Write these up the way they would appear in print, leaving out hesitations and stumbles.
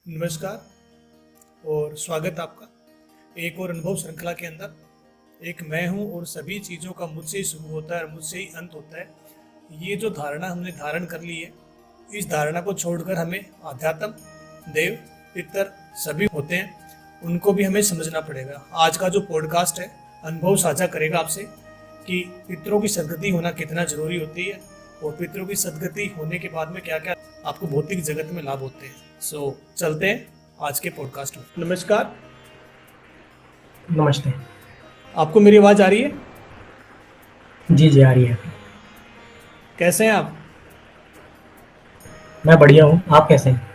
नमस्कार और स्वागत आपका एक और अनुभव श्रृंखला के अंदर। एक मैं हूं और सभी चीज़ों का मुझसे ही शुरू होता है और मुझसे ही अंत होता है। ये जो धारणा हमने धारण कर ली है, इस धारणा को छोड़कर हमें आध्यात्म, देव, पितर सभी होते हैं, उनको भी हमें समझना पड़ेगा। आज का जो पॉडकास्ट है अनुभव साझा करेगा आपसे कि पितरों की सदगति होना कितना जरूरी होती है और पितरों की सदगति होने के बाद में क्या क्या आपको भौतिक जगत में लाभ होते हैं। चलते हैं आज के पॉडकास्ट में। नमस्कार। नमस्ते। आपको मेरी आवाज़ आ रही है? जी, जी, आ रही है। कैसे हैं आप? मैं बढ़िया हूँ, आप कैसे हैं?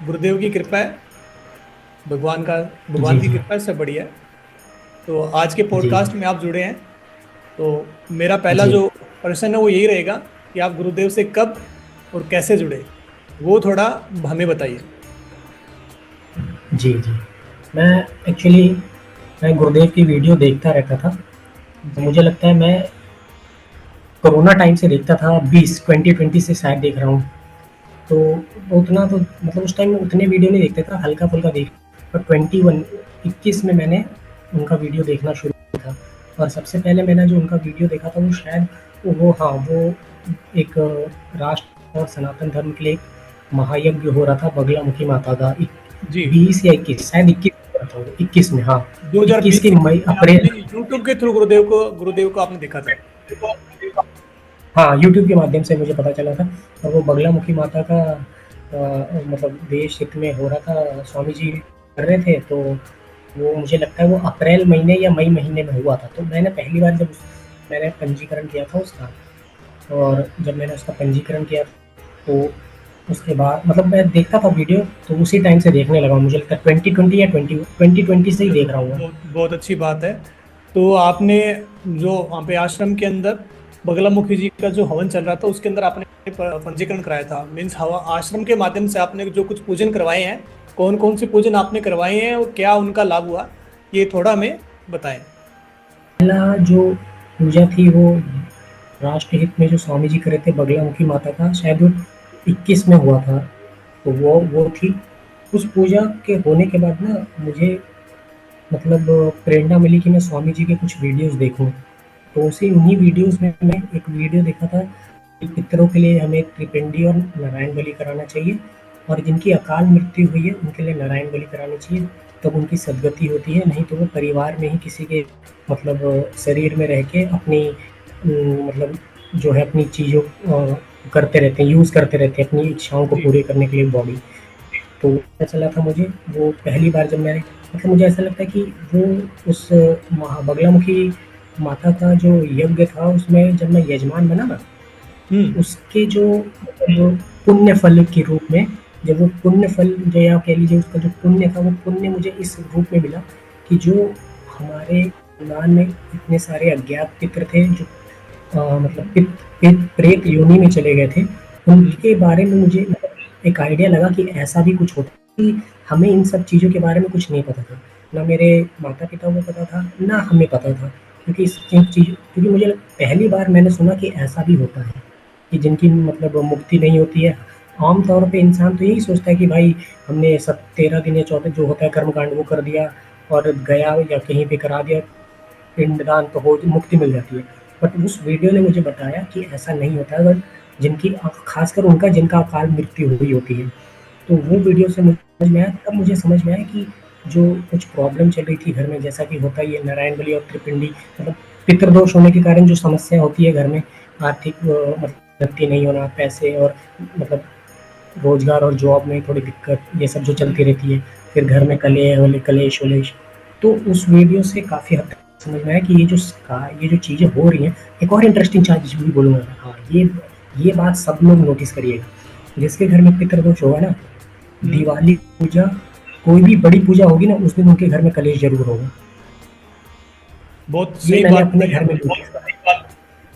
गुरुदेव की कृपा है, भगवान जी, की जी। कृपा है, सब बढ़िया है। तो आज के जी, पॉडकास्ट जी। में आप जुड़े हैं, तो मेरा पहला जी। जो प्रश्न है वो यही रहेगा कि आप गुरुदेव से कब और कैसे जुड़े, वो थोड़ा हमें बताइए। जी, जी। मैं एक्चुअली मैं गुरुदेव की वीडियो देखता रहता था। तो जी। मुझे लगता है मैं कोरोना टाइम से देखता था, 2020 से शायद देख रहा हूँ। तो उतना तो मतलब उस टाइम में उतने वीडियो नहीं देखता था, हल्का-फुल्का देख पर 21 में मैंने उनका वीडियो देखना शुरू किया था। और सबसे पहले मैंने जो उनका वीडियो देखा था वो शायद वो एक राष्ट्र और सनातन धर्म के लिए एक महायज्ञ हो रहा था बगलामुखी माता का। जी। 20 या 21 शायद 21 हो रहा था वो, 21 में, हाँ। 21 की 2020 मई में अप्रैल। आपने यूट्यूब के थ्रू गुरुदेव को आपने देखा था? हाँ, यूट्यूब के माध्यम से मुझे पता चला था और वो बगलामुखी माता का मतलब देश हित में हो रहा था, स्वामी जी कर रहे थे, तो वो मुझे लगता है वो अप्रैल महीने या मई महीने में हुआ था। तो मैंने पहली बार जब मैंने पंजीकरण किया था उसका, और जब मैंने उसका पंजीकरण किया तो उसके बाद मतलब मैं देखता था वीडियो, तो उसी टाइम से देखने लगा। मुझे लगता है 2020 या 2020 से ही चलो, देख रहा हूँ मैं। बहुत बहुत अच्छी बात है। तो आपने जो वहाँ पे आश्रम के अंदर बगलामुखी जी का जो हवन चल रहा था उसके अंदर आपने पंजीकरण कराया था, मीन्स हवा आश्रम के माध्यम से आपने जो कुछ पूजन करवाए हैं, कौन कौन से पूजन आपने करवाए हैं और क्या उनका लाभ हुआ, ये थोड़ा हमें बताएं। पहला जो पूजा थी वो राष्ट्रहित में जो स्वामी जी करे थे बगलामुखी माता का, शायद वो 21 में हुआ था। तो वो थी। उस पूजा के होने के बाद ना मुझे मतलब प्रेरणा मिली कि मैं स्वामी जी के कुछ वीडियोस देखूं। तो उसी उन्हीं वीडियोस में मैं एक वीडियो देखा था कि पितरों के लिए हमें त्रिपिंडी और नारायण बलि कराना चाहिए, और जिनकी अकाल मृत्यु हुई है उनके लिए नारायण बलि करानी चाहिए, तब उनकी सदगति होती है। नहीं तो वो परिवार में ही किसी के मतलब शरीर में रह के अपनी मतलब जो है अपनी चीज़ों करते रहते हैं, यूज़ करते रहते हैं अपनी इच्छाओं को जी। पूरे करने के लिए बॉडी। तो पता चला था मुझे वो पहली बार जब मैंने मतलब मुझे ऐसा लगता है कि वो उस बगलामुखी माता का जो यज्ञ था उसमें जब मैं यजमान बना ना, हम्म। उसके जो मतलब पुण्य फल के रूप में, जब वो पुण्य फल जो या कह लीजिए उसका जो पुण्य था, वो पुण्य मुझे इस रूप में मिला कि जो हमारे खानदान में इतने सारे अज्ञात पितृ थे जो मतलब प्रेत योनि में चले गए थे, हम्म। उनके बारे में मुझे मतलब एक आइडिया लगा कि ऐसा भी कुछ होता है कि हमें इन सब चीज़ों के बारे में कुछ नहीं पता था। ना मेरे माता-पिता को पता था, ना हमें पता था। क्योंकि क्योंकि मुझे पहली बार मैंने सुना कि ऐसा भी होता है, कि जिनकी मतलब मुक्ति नहीं होती है। आम तौर पे इंसान तो यही सोचता है कि भाई हमने सब 13 दिन या 14 जो होता है कर्मकांड वो कर दिया और गया या कहीं पे करा दिया पिंडदान, तो हो मुक्ति मिल जाती है। बट उस वीडियो ने मुझे बताया कि ऐसा नहीं होता है, बट जिनकी खासकर उनका जिनका अकाल मृत्यु हुई होती है। तो वो वीडियो से मुझे समझ में आया, तब मुझे समझ में आया कि जो कुछ प्रॉब्लम चल रही थी घर में, जैसा कि होता ही है नारायण बलि और त्रिपिंडी, मतलब पितृदोष होने के कारण जो समस्या होती है घर में, आर्थिक मतलब उन्नति नहीं होना, पैसे और मतलब रोजगार और जॉब में थोड़ी दिक्कत, ये सब जो चलती रहती है, फिर घर में कलेश-वलेश। तो उस वीडियो से काफ़ी हद तक समझ में आया कि ये जो चीज़ें हो रही हैं। एक और इंटरेस्टिंग चीज़ भी बोलूँगा, हाँ, ये बात सब लोग नोटिस करिएगा। जिसके घर में पितृदोष होगा ना, हम्म। दिवाली पूजा, कोई भी बड़ी पूजा होगी ना, उस दिन उनके घर में कलेश ज़रूर होगा। बहुत ये सही मैंने बात अपने बताई घर में आपने। नोटिस करा।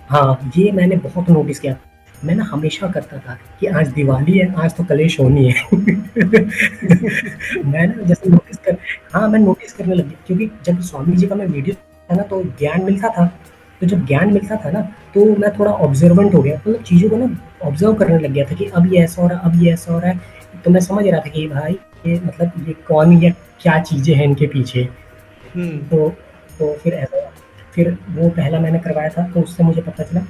हाँ, ये मैंने बहुत नोटिस किया। मैं ना हमेशा करता था कि आज दिवाली है, आज तो कलेश होनी है। मैं ना जैसे हाँ, मैं नोटिस करने लग गया, क्योंकि जब स्वामी जी का मैं वीडियो था ना तो ज्ञान मिलता था। तो जब ज्ञान मिलता था ना, तो मैं थोड़ा ऑब्जर्वेंट हो गया, मतलब चीज़ों को ना ऑब्जर्व करने लग गया था कि अब ये ऐसा हो रहा है, अब ये ऐसा हो रहा है। तो मैं समझ रहा था कि भाई ये मतलब ये कौन या क्या चीज़ें हैं इनके पीछे। हम्म। तो फिर ऐसा, फिर वो पहला मैंने करवाया था तो उससे मुझे पता चला।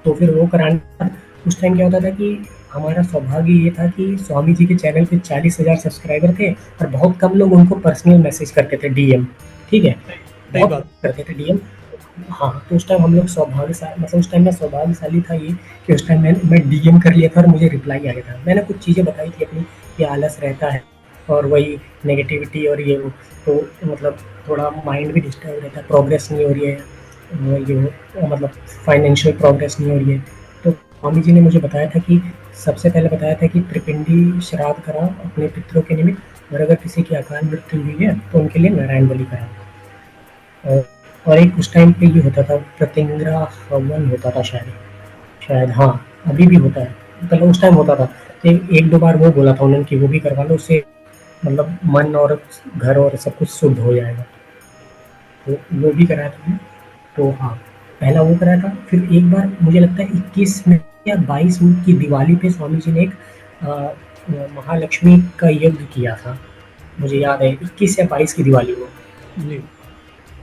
तो फिर वो कराने के बाद उस टाइम क्या होता था कि हमारा सौभाग्य ये था कि स्वामी जी के चैनल पे 40,000 सब्सक्राइबर थे और बहुत कम लोग उनको पर्सनल मैसेज करते थे, डीएम। ठीक है? सही सही बहुत बात। करते थे डीएम। हाँ, तो उस टाइम हम लोग मतलब उस टाइम मैं सौभाग्यशाली था ये कि उस टाइम मैं डीएम कर लिया था और मुझे रिप्लाई आ गया था। मैंने कुछ चीज़ें बताई थी अपनी, कि आलस रहता है और वही नेगेटिविटी और ये वो, तो मतलब थोड़ा माइंड भी डिस्टर्ब रहता है, प्रोग्रेस नहीं हो रही है, ये वो मतलब फाइनेंशियल प्रोग्रेस नहीं हो रही है। तो स्वामी जी ने मुझे बताया था कि सबसे पहले बताया था कि त्रिपिंडी श्राद्ध कराओ अपने पितरों के निमित्त, और अगर किसी की अकाल मृत्यु हुई है तो उनके लिए नारायण बलि कराओ। और एक उस टाइम पे ये होता था, प्रतिंग्रा हवन होता था शायद, हाँ, अभी भी होता है, पहले उस टाइम होता था। तो एक दो बार वो बोला था उन्होंने कि वो भी करवा लो, उससे मतलब मन और घर और सब कुछ शुद्ध हो जाएगा। तो वो भी कराया था मैंने। तो हाँ, पहला वो कराया था। फिर एक बार मुझे लगता है 21 में या 22 में की दिवाली पे स्वामी जी ने एक महालक्ष्मी का यज्ञ किया था, मुझे याद है 21 या 22 की दिवाली को। जी।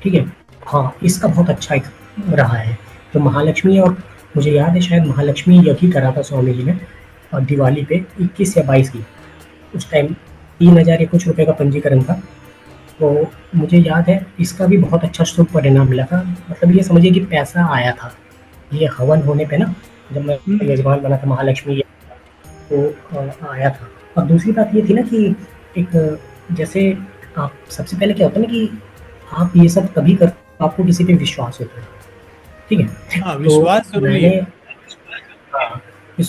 ठीक है? हाँ, इसका बहुत अच्छा एक रहा है। तो महालक्ष्मी, और मुझे याद है शायद महालक्ष्मी यज्ञ ही करा था स्वामी जी ने दिवाली पे 21 या 22 की। उस टाइम 3,000 या कुछ रुपए का पंजीकरण था। तो मुझे याद है इसका भी बहुत अच्छा शुभ परिणाम मिला था। मतलब ये समझिए कि पैसा आया था। ये हवन होने पे ना, जब मैं हम्म। यजमान बना था महालक्ष्मी, तो आया था। और दूसरी बात ये थी ना कि एक जैसे आप सबसे पहले क्या होता है ना कि आप ये सब तभी कर, आपको किसी पे विश्वास होता है। ठीक है? हाँ, तो विश्वास जरूरी मैंने, है। हाँ,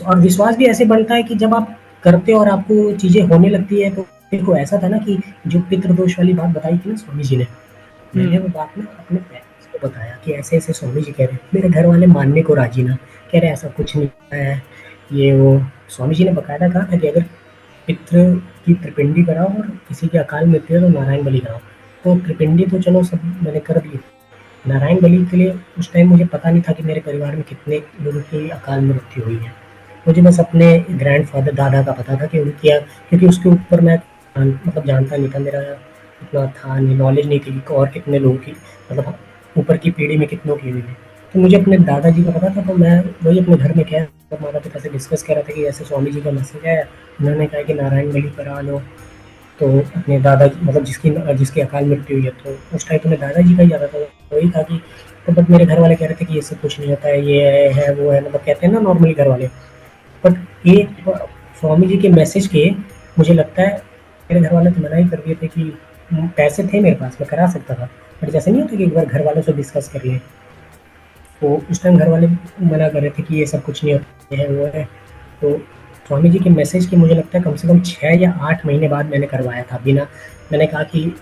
और विश्वास भी ऐसे बनता है कि जब आप करते हो और आपको चीज़ें होने लगती है। तो मेरे को ऐसा था ना कि जो पितृदोष वाली बात बताई थी ना स्वामी जी ने, मैंने हम्म। वो बात ना अपने पेरेंट्स को बताया कि ऐसे-ऐसे स्वामी जी कह रहे हैं। मेरे घर वाले मानने को राज़ी ना, कह रहे ऐसा कुछ नहीं है, ये वो। स्वामी जी ने बाकायदा कहा था कि अगर पितृ की त्रिपिंडी कराओ और किसी की अकाल मृत्यु है तो नारायण बलि कराओ। तो त्रिपिंडी तो चलो सब मैंने कर दी। नारायण बलि के लिए उस टाइम मुझे पता नहीं था कि मेरे परिवार में कितने लोगों की अकाल मृत्यु हुई है। मुझे बस अपने ग्रैंडफ़ादर दादा का पता था कि उनकी, क्योंकि उसके ऊपर मैं मतलब जानता नहीं था, मेरा इतना था नहीं, नॉलेज नहीं थी कि और कितने लोगों की, मतलब ऊपर की पीढ़ी में कितनों की हुई है। तो मुझे अपने दादाजी का पता था, तो मैं वही अपने घर में कह, माता-पिता से डिस्कस कर रहा था कि ऐसे स्वामी जी का मैसेज आया, उन्होंने कहा कि नारायण बलि करा लो। तो अपने दादा मतलब जिसकी अकाल मृत्यु हुई है, तो उस टाइम तो मैं दादाजी का ही ज़्यादा था। वही था कि, तो बट मेरे घर वाले कह रहे थे कि ये सब कुछ नहीं होता है, ये है वो है, मतलब कहते हैं ना नॉर्मली घर वाले। बट ये स्वामी जी के मैसेज के, मुझे लगता है मेरे घर वाले तो मना ही कर दिए थे कि पैसे थे मेरे पास, मैं करा सकता था। बट जैसे नहीं होता कि एक बार घर वालों से डिस्कस कर लें, तो उस टाइम घर वाले मना कर रहे थे कि ये सब कुछ नहीं होता, ये है वो है। तो स्वामी जी के मैसेज के मुझे लगता है कम से कम 6 या 8 महीने बाद मैंने करवाया था, बिना, मैंने कहा कि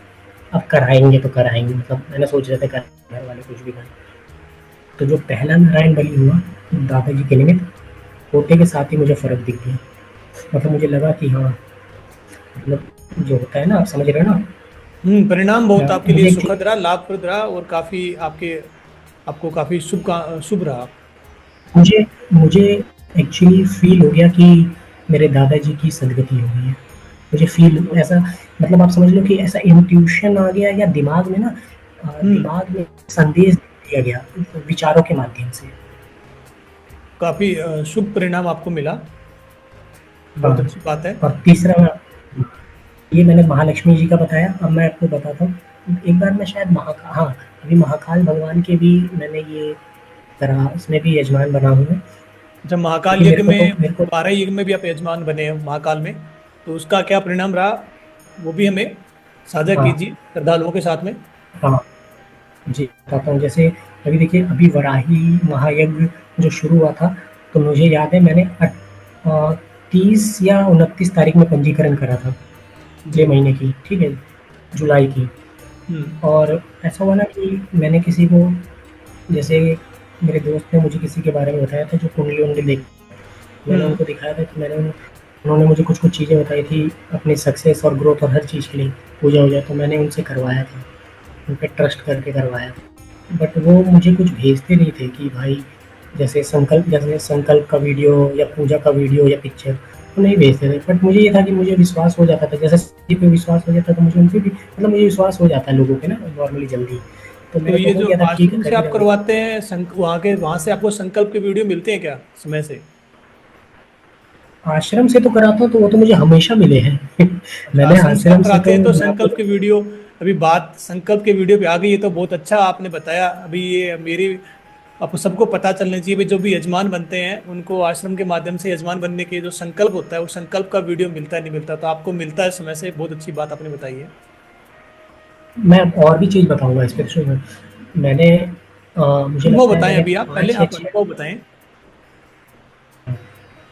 अब कराएँगे तो कराएँगे, मतलब मैंने सोच रहे थे कर, घर वाले कुछ भी करें। तो जो पहला नारायण बलि हुआ दादाजी के निमित्त, होते के साथ ही मुझे फ़र्क दिख गया। मतलब मुझे लगा कि हाँ, मतलब जो होता है ना, आप समझ रहे हो ना? परिणाम बहुत आपके लिए मुझे एक सुखद रहा, लाभप्रद रहा, और काफी आपके, आपको काफी शुभ रहा। मुझे मुझे एक्चुअली फ़ील हो गया कि मेरे दादाजी की सदगति हो गई है। मुझे फ़ील ऐसा, मतलब आप समझ लो कि ऐसा इंट्यूशन आ गया, या दिमाग में ना हम्म। दिमाग में संदेश दिया गया विचारों के माध्यम से। काफी शुभ परिणाम आपको मिला। बहुत हाँ, अच्छी बात है। और तीसरा, ये मैंने महालक्ष्मी जी का बताया। अब मैं आपको बताता हूँ, एक बार मैं शायद हाँ, अभी महाकाल भगवान के भी मैंने ये करा, उसमें भी यजमान बना हूँ मैं। जब महाकाल क्योंकि यज्ञ में, मेरे को 12 यज्ञ में भी आप यजमान बने हैं महाकाल में, तो उसका क्या परिणाम रहा, वो भी हमें साझा हाँ, कीजिए श्रद्धालुओं के साथ में। हाँ, जी, बताता हूँ। जैसे अभी देखिए, अभी वराही महायज्ञ जो शुरू हुआ था, तो मुझे याद है मैंने 30 या 29 तारीख में पंजीकरण करा था, जी। अगले महीने की, ठीक है? जुलाई की। हम्म। और ऐसा हुआ ना कि मैंने किसी को, जैसे मेरे दोस्त ने मुझे किसी के बारे में बताया था जो कुंडली-वुंडली देख, मैंने हम्म। उनको दिखाया था कि उन्होंने मुझे कुछ-कुछ चीज़ें बताई थी अपनी सक्सेस और ग्रोथ और हर चीज़ के लिए, पूजा-वूजा, तो मैंने उनसे करवाया था, उन पे ट्रस्ट करके करवाया था। बट वो मुझे कुछ भेजते नहीं थे कि भाई, जैसे संकल्प का वीडियो या पूजा का वीडियो या पिक्चर, वो नहीं भेजते थे। बट मुझे ये था कि मुझे विश्वास हो जाता था, जैसे जी पे विश्वास हो जाता है तो मुझे उन पे भी मतलब मुझे विश्वास हो जाता है लोगों पे ना नॉर्मली जल्दी। तो तो मेरे को ये हो जो गया था ठीक है आश्रम से कर ही आप रहा हूँ। करवाते हैं वहाँ से आपको संकल्प के वीडियो मिलते हैं क्या समय से? आश्रम से तो कराता हूँ तो वो तो मुझे हमेशा मिले हैं। अच्छा, मैंने आश्रम से आप आश्रम से कराते तो हैं तो मैं आपको संकल्प के वीडियो, अभी बात संकल्प के वीडियो पे आ गई है तो बहुत अच्छा आपने बताया। अभी ये मेरी आपको सबको पता चलना चाहिए भी, जो भी यजमान बनते हैं उनको आश्रम के माध्यम से यजमान बनने के जो संकल्प होता है वो संकल्प का वीडियो मिलता है नहीं मिलता, तो आपको मिलता है समय से। बहुत अच्छी बात आपने बताई है। मैं और भी चीज़ बताऊँगा इस पे सुनो। मैंने मुझे अनुभव लगता है बताएं, मैंने अभी आप पहले 5 या आप 6 अनुभव बताएं।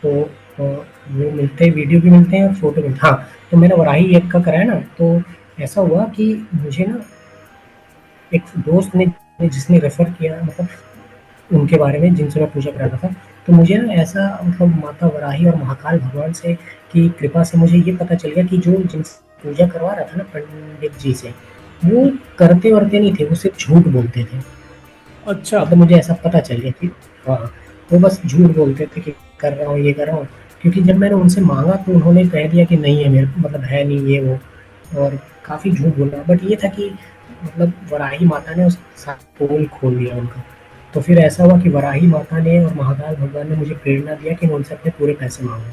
तो वो मिलते हैं वीडियो भी मिलते हैं और फ़ोटो मिलते हैं। हाँ, तो मैंने वराही ऐप का कराया ना तो ऐसा हुआ कि मुझे ना एक दोस्त ने जिसने रेफ़र किया मतलब उनके बारे में जिनसे मैं पूजा करा रहा था, तो मुझे ना ऐसा मतलब माता वराही और महाकाल भगवान से की कृपा से मुझे ये पता चल गया कि जो जिनसे पूजा करवा रहा था ना पंडित जी से, वो करते-वर्ते नहीं थे, वो सिर्फ़ झूठ बोलते थे। अच्छा। मतलब मुझे ऐसा पता चल गया कि हाँ, वो बस झूठ बोलते थे कि कर रहा हूँ, ये कर रहा हूँ। क्योंकि जब मैंने उनसे माँगा तो उन्होंने कह दिया कि नहीं है मेरे मतलब है नहीं ये वो और काफ़ी झूठ बोला। बट ये था कि मतलब वराही माता ने उस सारा पोल खोल दिया उनका। तो फिर ऐसा हुआ कि वराही माता ने और महाकाल भगवान ने मुझे प्रेरणा दिया कि मैं उनसे अपने पूरे पैसे माँगूँ।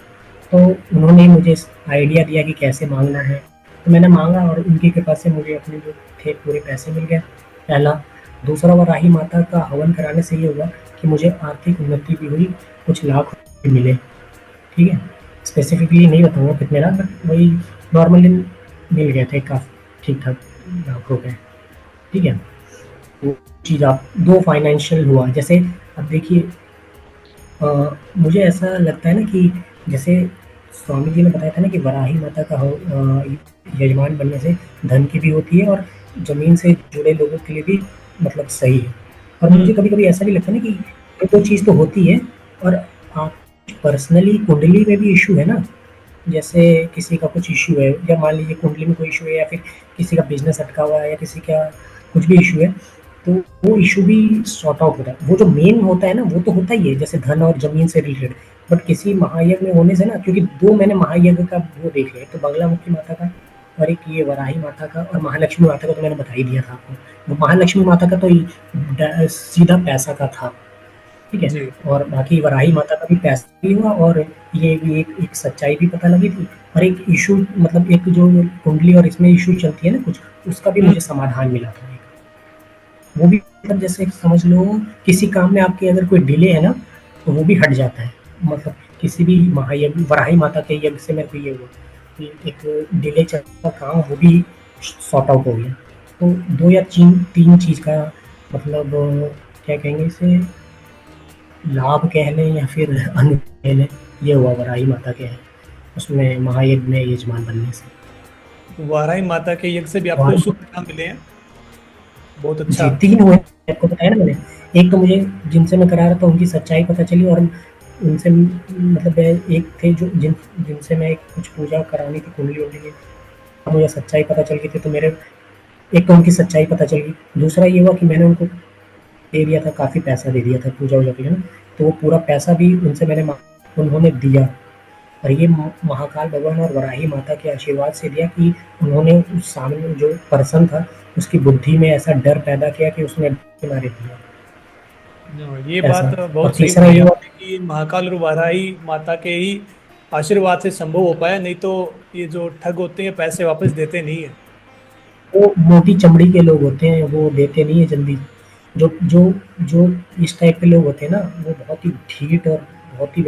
तो उन्होंने मुझे आइडिया दिया कि कैसे माँगना है। तो मैंने माँगा और उनकी कृपा से मुझे अपने जो थे पूरे पैसे मिल गए, पहला। दूसरा वराही माता का हवन कराने से ये हुआ कि मुझे आर्थिक उन्नति भी हुई, कुछ लाख रुपए मिले, ठीक है? स्पेसिफिकली नहीं बताऊँगा कितने लाख बट वही नॉर्मली मिल गए थे काफ़ी ठीक-ठाक लाख रुपए, ठीक है? वो चीज़ आप 2 फाइनेंशियल हुआ जैसे अब देखिए मुझे ऐसा लगता है ना कि जैसे स्वामी जी ने बताया था ना कि वराही माता का यजमान बनने से धन की भी होती है और ज़मीन से जुड़े लोगों के लिए भी मतलब सही है। और मुझे हम्म। कभी-कभी ऐसा भी लगता है ना कि ये 2 चीज़ तो होती है और आप पर्सनली कुंडली में भी इश्यू है ना, जैसे किसी का कुछ इश्यू है या मान लीजिए कुंडली में कोई इश्यू है या फिर किसी का बिज़नेस अटका हुआ है या किसी का कुछ भी इश्यू है, तो वो इश्यू भी सॉर्ट आउट होता है। वो जो मेन होता है ना, वो तो होता ही है, जैसे धन और ज़मीन से रिलेटेड। बट किसी महायज्ञ में होने से ना क्योंकि 2 मैंने महायज्ञ का वो देख लिया, एक तो बगलामुखी माता का और एक ये वराही माता का और महालक्ष्मी माता का तो मैंने बता ही दिया था आपको। वो महालक्ष्मी माता का तो सीधा पैसा का था, ठीक है? जी। और बाकी वराही माता का भी पैसा भी हुआ और ये भी एक एक सच्चाई भी पता लगी थी और एक इश्यू मतलब एक जो कुंडली और इसमें इश्यू चलती है ना कुछ, उसका भी हम्म। मुझे समाधान मिला था एक। वो भी मतलब जैसे समझ लो किसी काम में आपके अगर कोई डिले है ना, तो वो भी हट जाता है। मतलब किसी भी महायज्ञ वराही माता के यज्ञ से मेरे को ये हुआ कि एक डिले चल रहा काम वो भी सॉर्ट आउट हो गया। तो 2 या 3 चीज़ का मतलब क्या कहेंगे इसे लाभ कह लें या फिर अनुभव कह लें, ये हुआ वराही माता के उसमें महायज्ञ में यजमान बनने से। वाराही माता के यज्ञ से भी आपको और शुभ परिणाम मिले हैं। बहुत जी, अच्छा। 3 हुए आपको बताया ना मैंने। एक तो मुझे जिनसे मैं करा रहा था उनकी सच्चाई पता चली और उनसे मतलब एक थे जो जिनसे मैं कुछ पूजा करानी थी कुंडली-वुंडली की, मुझे सच्चाई पता चल गई थी तो मेरे एक तो उनकी सच्चाई पता चल गई। दूसरा ये हुआ कि मैंने उनको दे दिया था, काफ़ी पैसा दे दिया था पूजा-वूजा के लिए ना, तो वो पूरा पैसा भी उनसे मैंने माँगा, उन्होंने दिया। और ये महाकाल भगवान और वराही माता के आशीर्वाद से दिया कि उन्होंने उस सामने जो पर्सन था, उसकी बुद्धि में ऐसा डर पैदा किया कि उसने किनारे दिया, ये ऐसा। बात और बहुत सही तीसरा बताई ये हुआ आपने कि महाकाल और वाराही माता के ही आशीर्वाद से संभव हो पाया, नहीं तो ये जो ठग होते हैं पैसे वापस देते नहीं है। वो मोटी चमड़ी के लोग होते हैं, वो देते नहीं है जल्दी। जो जो जो इस टाइप के लोग होते हैं ना, वो बहुत ही ढीठ और बहुत ही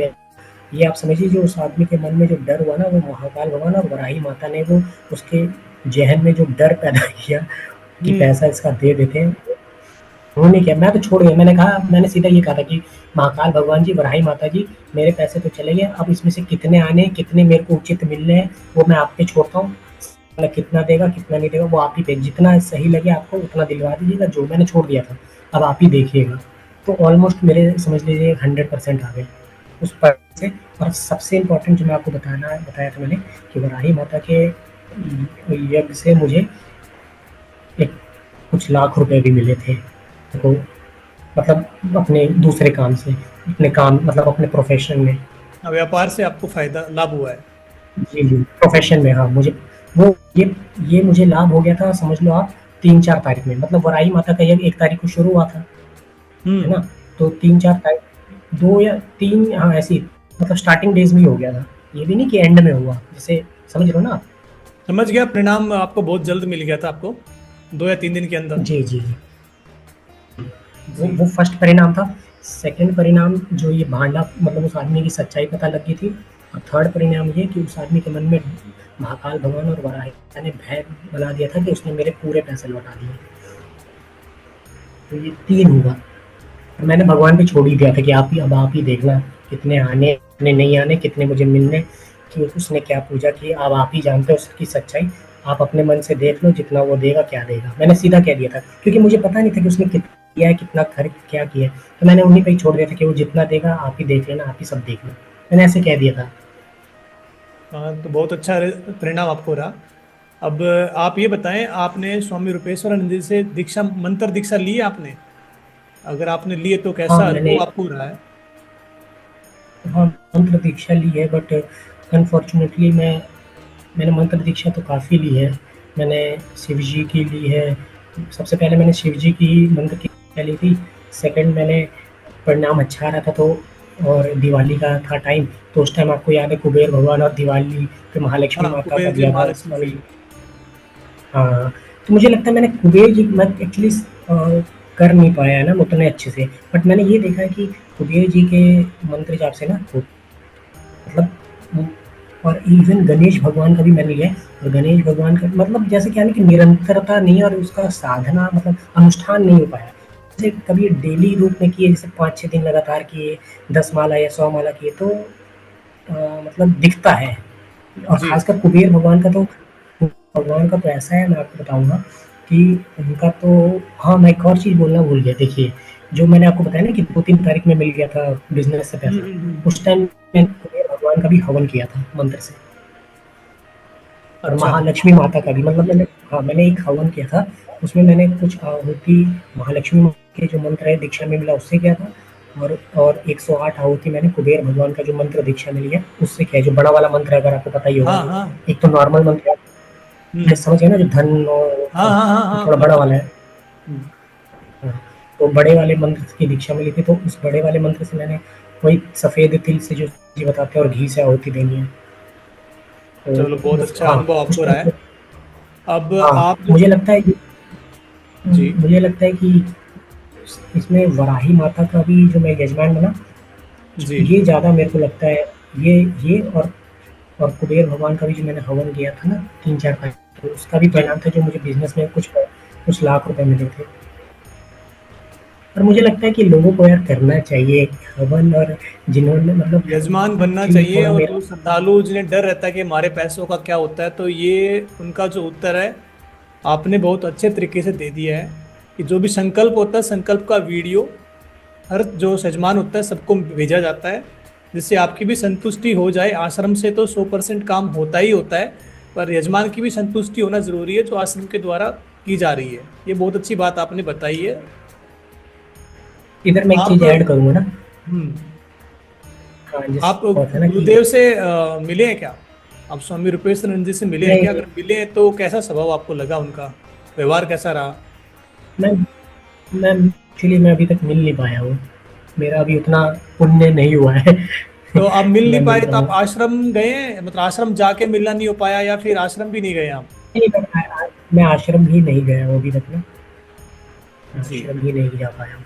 ये आप समझिए जो उस आदमी के मन में जो डर हुआ ना, वो महाकाल भगवान और वराही माता ने वो उसके ज़हन में जो डर पैदा किया कि हम्म। पैसा इसका दे देते हैं, उन्होंने किया। मैं तो छोड़ गया, मैंने सीधा ये कहा था कि महाकाल भगवान जी, वराही माता जी, मेरे पैसे तो चले गए, अब इसमें से कितने आने हैं, कितने मेरे को उचित मिलने हैं, वो मैं आप पे छोड़ता हूँ। साला कितना देगा, कितना नहीं देगा, वो आप ही पे जितना सही लगे आपको उतना दिलवा दीजिएगा, जो मैंने छोड़ दिया था, अब आप ही देखिएगा। तो ऑलमोस्ट मेरे समझ लीजिए 100% आ गए उस पर से। और सबसे इम्पोर्टेंट जो मैं आपको बताया था मैंने कि वराही माता के यज्ञ से मुझे एक कुछ लाख रुपए भी मिले थे। तो मतलब अपने दूसरे काम से, अपने काम मतलब अपने प्रोफ़ेशन में। व्यापार से आपको फायदा लाभ हुआ है। जी, जी, प्रोफ़ेशन में हाँ, मुझे वो ये मुझे लाभ हो गया था, समझ लो आप 3-4 तारीख में, मतलब वराही माता का यज्ञ 1 तारीख को शुरू हुआ था, है ना? तो 3-4 तारीख 2 या 3, हाँ ऐसे ही, मतलब स्टार्टिंग डेज में ही हो गया था। ये भी नहीं कि एंड में हुआ, जैसे समझ रहे हो ना आप? समझ गया, परिणाम आपको बहुत जल्द मिल गया था, आपको 2 या 3 दिन के अंदर। जी, जी, जी। जी। वो फर्स्ट परिणाम था। सेकंड परिणाम जो ये भांडा, मतलब उस आदमी की सच्चाई पता लग गई थी। और थर्ड परिणाम ये कि उस आदमी के मन में महाकाल भगवान और वराही ने भय बना दिया था कि उसने मेरे पूरे पैसे लौटा दिए। तो ये 3 हुआ। और मैंने भगवान पे छोड़ ही दिया था कि अब आप ही देखना, कितने आने, कितने नहीं आने, कितने मुझे मिलने, कि उसने क्या पूजा की, अब आप ही जानते हो उसकी सच्चाई। आप अपने मन से देख लो, जितना वो देगा, क्या देगा। मैंने सीधा कह दिया था, क्योंकि मुझे पता नहीं था कि उसने कितना किया है, कितना खर्च क्या किया है। तो मैंने उन्हीं पे ही छोड़ दिया था कि वो जितना देगा आप ही देख लेना, आप ही सब देख लो। मैंने ऐसे कह दिया था। हाँ, तो बहुत अच्छा परिणाम आपको रहा। अब आप ये बताएं, आपने स्वामी रूपेश्वरानंद जी से दीक्षा, मंत्र दीक्षा ली है आपने? अगर आपने लिए तो हाँ, कैसा मैंने अनुभव आपको रहा है? हाँ, मंत्र दीक्षा ली है, बट अनफॉर्चुनेटली मैंने मंत्र दीक्षा तो काफ़ी ली है। मैंने शिव जी की ली है। सबसे पहले मैंने शिव जी की मंत्र की दीक्षा ली थी। सेकंड मैंने, परिणाम अच्छा आ रहा था तो, और दिवाली का था टाइम, तो उस टाइम आपको याद है कुबेर भगवान और दिवाली पे महालक्ष्मी हाँ, माता का कुबेर जी, दिया था महालक्ष्मी स्वामी जी। जी। हाँ, तो मुझे लगता है मैंने कुबेर जी, मैं एक्चुअली कर नहीं पाया है ना उतने अच्छे से, बट मैंने ये देखा है कि कुबेर जी के मंत्र जाप से ना, मतलब, और इवन गणेश भगवान का भी मैंने लिया है। और गणेश भगवान का मतलब जैसे क्या है ना कि निरंतरता नहीं है, और उसका साधना मतलब अनुष्ठान नहीं हो पाया। जैसे कभी कभी रूप में किए, जैसे 5-6 दिन लगातार किए, 10 माला या 100 माला किए, तो मतलब दिखता है। और जी। खासकर कुबेर भगवान का तो ऐसा है, मैं आपको बताऊंगा कि उनका तो, हाँ मैं एक और चीज़ बोलना भूल गया। देखिए, जो मैंने आपको बताया ना कि 2-3 तारीख में मिल गया था बिजनेस से पैसा, उस टाइम मैंने कुबेर भगवान का भी हवन किया था मंत्र से। और अच्छा। महालक्ष्मी माता का भी, मतलब मैंने, हाँ मैंने एक हवन किया था। उसमें मैंने कुछ आहुति महालक्ष्मी माता के जो मंत्र है दीक्षा में मिला उससे किया था। और 108 आहुति मैंने कुबेर भगवान का जो मंत्र दीक्षा मिली है उससे किया है, जो बड़ा वाला मंत्र है, अगर आपको पता ही होगा। हाँ हाँ। एक तो नॉर्मल मंत्र है, मैं हम्म। समझ गया ना, जो धन और हाँ हाँ हाँ वो हाँ, थोड़ा बड़ा पता। वाला है। हाँ, तो बड़े वाले मंत्र की दीक्षा मिली थी, तो उस बड़े वाले मंत्र से मैंने वही सफेद तिल से जो जी बताते हैं और घी से आहुति देनी है। तो चलो, बहुत अच्छा हाँ, अनुभव उस आपको रहा टाइम है। पे, अब हाँ आप जो, मुझे लगता है कि, जी मुझे लगता है कि इसमें वराही माता का भी जो मैं यजमान बना, जी। ये ज़्यादा मेरे को लगता है, ये और कुबेर भगवान का भी जो मैंने हवन किया था ना 3-4 तारीख, तो उसका भी जी, परिणाम था जो मुझे बिजनेस में कुछ लाख रुपए मिले थे। और मुझे लगता है कि लोगों को यार करना चाहिए हवन, और जिन्होंने मतलब यजमान बनना एक्चुअली चाहिए। थोड़ा और मेरा, जो श्रद्धालु जिन्हें डर रहता है कि हमारे पैसों का क्या होता है, तो ये उनका जो उत्तर है आपने बहुत अच्छे तरीके से दे दिया है। कि जो भी संकल्प होता है, संकल्प का वीडियो हर जो यजमान होता है सबको भेजा जाता है, जिससे आपकी भी संतुष्टि हो जाए। आश्रम से तो 100% काम होता ही होता है, पर यजमान की भी संतुष्टि होना जरूरी है, जो आश्रम के द्वारा की जा रही है। ये बहुत अच्छी बात आपने बताई है। इधर मैं एक आप, चीज़ ऐड करूँगा ना। हम्म, हाँ, जैसे आप होता है ना कि गुरुदेव से मिले हैं क्या? आप स्वामी रूपेश्वरानंद जी से मिले हैं क्या? नहीं, अगर मिले हैं तो कैसा स्वभाव आपको लगा, उनका व्यवहार कैसा रहा? मैं मैं एक्चुअली मैं अभी तक मिल नहीं पाया हूँ। मेरा अभी उतना पुण्य नहीं हुआ है तो आप मिल कि नहीं मैं पाए मिल तो पाऊँ। आप आश्रम गए हैं? मतलब आश्रम जाके मिलना नहीं हो पाया, या फिर आश्रम भी नहीं गए आप? नहीं, मैं आश्रम ही नहीं गया हूँ अभी तक ना, जी। आश्रम ही नहीं जा पाया हूँ।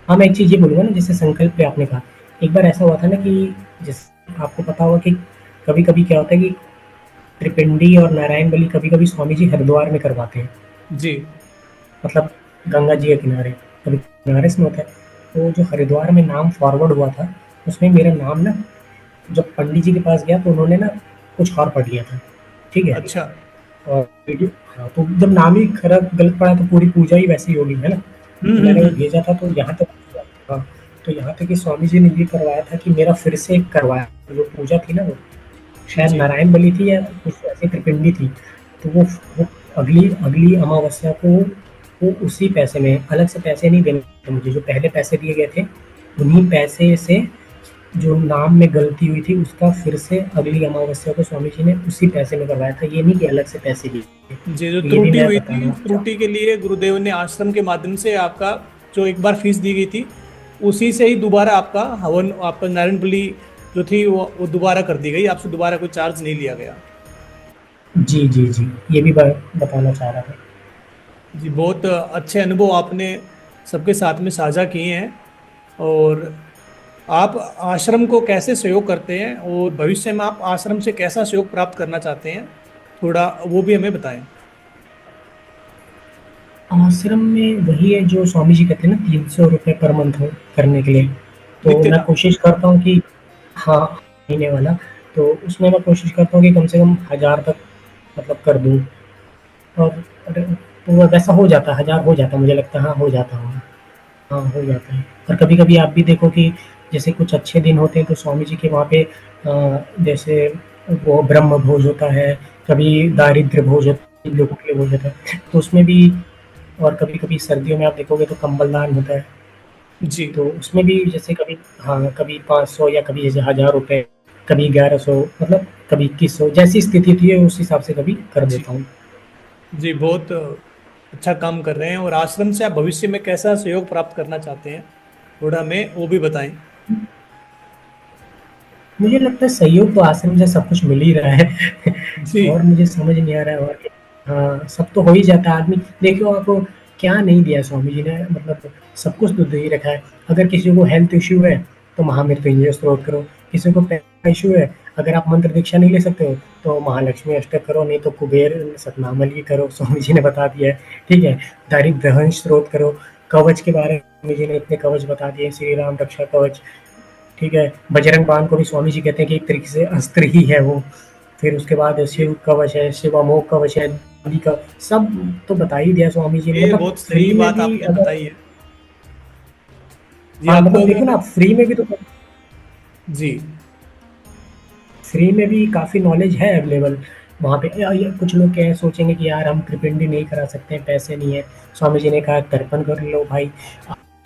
हाँ, मैं एक चीज़ ये बोलूँगा ना, जैसे संकल्प पे आपने कहा, एक बार ऐसा हुआ था ना कि, जैसे आपको पता होगा कि कभी-कभी क्या होता है कि त्रिपिंडी और नारायण बलि कभी-कभी स्वामी जी हरिद्वार में करवाते हैं। जी। मतलब गंगा जी के किनारे, कभी बनारस में होता है। तो जो हरिद्वार में नाम फॉरवर्ड हुआ था, उसमें मेरा नाम ना, जब पंडित जी के पास गया तो उन्होंने ना कुछ और पढ़ लिया था, ठीक है? अच्छा। और वीडियो, हाँ, तो जब नाम ही खराब गलत पड़ा तो पूरी पूजा ही वैसी होगी, है ना? तो मैंने वो हम्म। भेजा था, तो यहाँ तक, हाँ, तो यहाँ तक कि स्वामी जी ने ये करवाया था कि मेरा फिर से करवाया, जो पूजा थी ना वो, शायद जी। नारायण बलि थी या कुछ ऐसी त्रिपिंडी थी। तो वो अगली अगली अमावस्या को, वो उसी पैसे में, अलग से पैसे नहीं देने थे मुझे, जो पहले पैसे दिए गए थे, उन्हीं पैसे से जो नाम में गलती हुई थी उसका फिर से अगली अमावस्या को स्वामी जी ने उसी पैसे में करवाया था, ये नहीं कि अलग से पैसे लिए। जी, जो तो ये भी त्रुटि मैं हुई थी, बताना उस त्रुटि चाहूँगा। के लिए गुरुदेव ने आश्रम के माध्यम से आपका जो एक बार फीस दी गई थी, उसी से ही दोबारा आपका हवन, आपका नारायण बलि जो थी वो दोबारा कर दी गई, आपसे दोबारा कोई चार्ज नहीं लिया गया। जी, जी, जी, ये भी बताना चाह रहा था। जी, बहुत अच्छे अनुभव आपने सबके साथ में साझा किए हैं। और आप आश्रम को कैसे सहयोग करते हैं और भविष्य में आप आश्रम से कैसा सहयोग प्राप्त करना चाहते हैं, थोड़ा वो भी हमें बताएं। आश्रम में वही है जो स्वामी जी कहते हैं ना, 300 रुपये पर मंथ हो करने के लिए। तो मैं नित्यदान। कोशिश करता हूँ कि हाँ, महीने वाला। तो उसमें मैं कोशिश करता हूँ कि कम से कम 1000 तक मतलब कर दूँ। और तो वो वैसा हो जाता है, 1000 हो जाता है, मुझे लगता है हाँ, हो जाता होगा। हाँ, हो जाता है। और कभी-कभी आप भी देखो कि जैसे कुछ अच्छे दिन होते हैं तो स्वामी जी के वहाँ पे जैसे वो ब्रह्म भोज होता है, कभी दारिद्र्य भोज होता है, लोगों के लिए भोज होता है। तो उसमें भी, और कभी-कभी सर्दियों में आप देखोगे तो कंबल दान होता है। जी। तो उसमें भी जैसे कभी हाँ, कभी 500 या कभी जैसे 1000 रुपये, कभी 1100, मतलब कभी 2100, जैसी स्थिति होती है उस हिसाब से कभी कर जी। देता हूँ। जी, बहुत अच्छा काम कर रहे हैं। और आश्रम से आप भविष्य में कैसा सहयोग प्राप्त करना चाहते हैं, थोड़ा हमें वो भी बताएं। मुझे लगता है सहयोग तो आश्रम से सब कुछ मिल ही रहा है। जी। और मुझे समझ नहीं आ रहा है और क्या। हाँ, सब तो हो ही जाता है आदमी। देखो आपको क्या नहीं दिया स्वामी जी ने, मतलब सब कुछ तो दे ही रखा है। अगर किसी को हेल्थ इश्यू है तो महामृत्युंजय स्तोत्र करो, किसी को पैसा इश्यू है, अगर आप मंत्र दीक्षा नहीं ले सकते हो तो महालक्ष्मी अष्टक करो, नहीं तो कुबेर सतनामली करो, स्वामी जी ने बता दिया है। ठीक है, दारिद्र्य दहन स्त्रोत करो, कवच के बारे में स्वामी जी ने इतने कवच बता दिए, श्री राम रक्षा कवच। ठीक है, बजरंग बाण को भी स्वामी जी कहते हैं कि एक तरीके से अस्त्र ही है वो। फिर उसके बाद जी, शिव कवच है, शिव अमोघ कवच है, आदि का सब तो बता ही दिया स्वामी जी ने। ये मतलब बहुत फ्री सही में बात भी आपने अगर, बताई है। जी, हाँ आप मतलब लोगों देखो ना, में। आप फ्री में भी तो, जी। फ्री में भी काफ़ी नॉलेज है अवेलेबल वहाँ पे। या कुछ लोग क्या है सोचेंगे कि यार हम कृपिंडी नहीं करा सकते हैं, पैसे नहीं है। स्वामी जी ने कहा तर्पण कर लो भाई,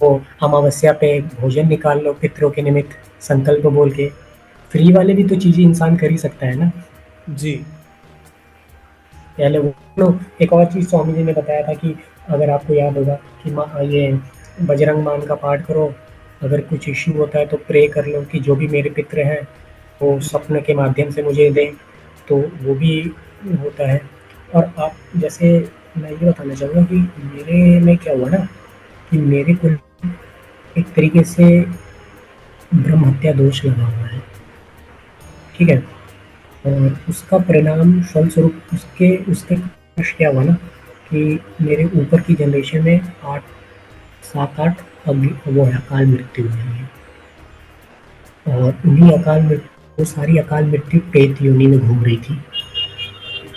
वो अमावस्या पे भोजन निकाल लो पितरों के निमित्त, संकल्प बोल के। फ्री वाले भी तो चीज़ें इंसान कर ही सकता है ना। जी। पहले वो नो, एक और चीज़ स्वामी जी ने बताया था कि अगर आपको याद होगा कि ये बजरंग मान का पाठ करो, अगर कुछ इश्यू होता है तो प्रे कर लो कि जो भी मेरे पितृ हैं वो जी। स्वप्न के माध्यम से मुझे दें, तो वो भी होता है। और आप जैसे, मैं ये बताना चाहूँगा कि मेरे में क्या हुआ ना, कि मेरे को एक तरीके से ब्रह्म हत्या दोष लगा हुआ है। ठीक है, और उसका परिणाम फलस्वरूप उसके उसके कुछ क्या हुआ ना, कि मेरे ऊपर की जनरेशन में 8 7-8 वो है अकाल मृत्यु हुई है। और उन्हीं अकाल मृत्यु, वो सारी अकाल मृत्यु प्रेत योनि में घूम रही थी।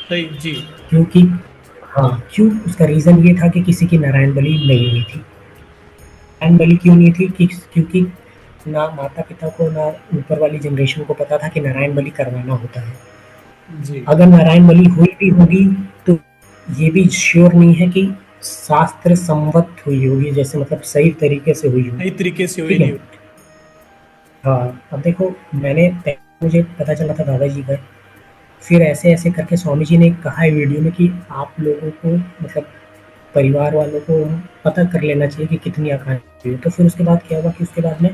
सही। जी। क्योंकि हाँ, क्यों, उसका रीज़न ये था कि किसी की नारायण बलि नहीं हुई थी। नारायण बलि क्यों नहीं थी कि क्योंकि ना माता-पिता को ना ऊपर वाली जनरेशन को पता था कि नारायण बलि करवाना होता है। जी, अगर नारायण बलि हुई भी होगी तो ये भी श्योर नहीं है कि शास्त्र सम्मत हुई होगी, जैसे मतलब सही तरीके से हुई सही होगी। तरीके से हुई ठीक नहीं है, होगी। हाँ, अब देखो मुझे पता चला था दादाजी का, फिर ऐसे-ऐसे करके स्वामी जी ने कहा है वीडियो में कि आप लोगों को मतलब परिवार वालों को पता कर लेना चाहिए कि कितनी आकांक्षी है। तो फिर उसके बाद क्या हुआ कि उसके बाद मैं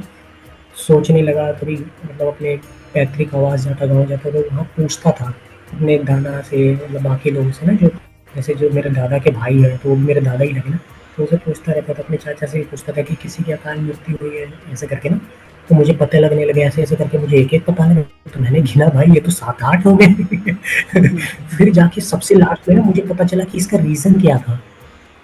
सोचने लगा, कभी मतलब अपने पैतृक आवास जाता, गाँव जाता तो वहाँ पूछता था अपने दादा से, मतलब बाकी लोगों से ना, जो जैसे जो मेरे दादा के भाई हैं तो वो भी मेरे दादा ही लगे ना। तो उनसे पूछता रहता था, अपने चाचा से भी पूछता था कि किसी की अकाल मृत्यु हुई है ऐसे करके ना। तो मुझे पते लगने लगे, ऐसे-ऐसे करके मुझे एक-एक पता लगा। तो मैंने गिना, भाई ये तो 7-8 हो गए। फिर जाके सबसे लास्ट में ना मुझे पता चला कि इसका रीज़न क्या था।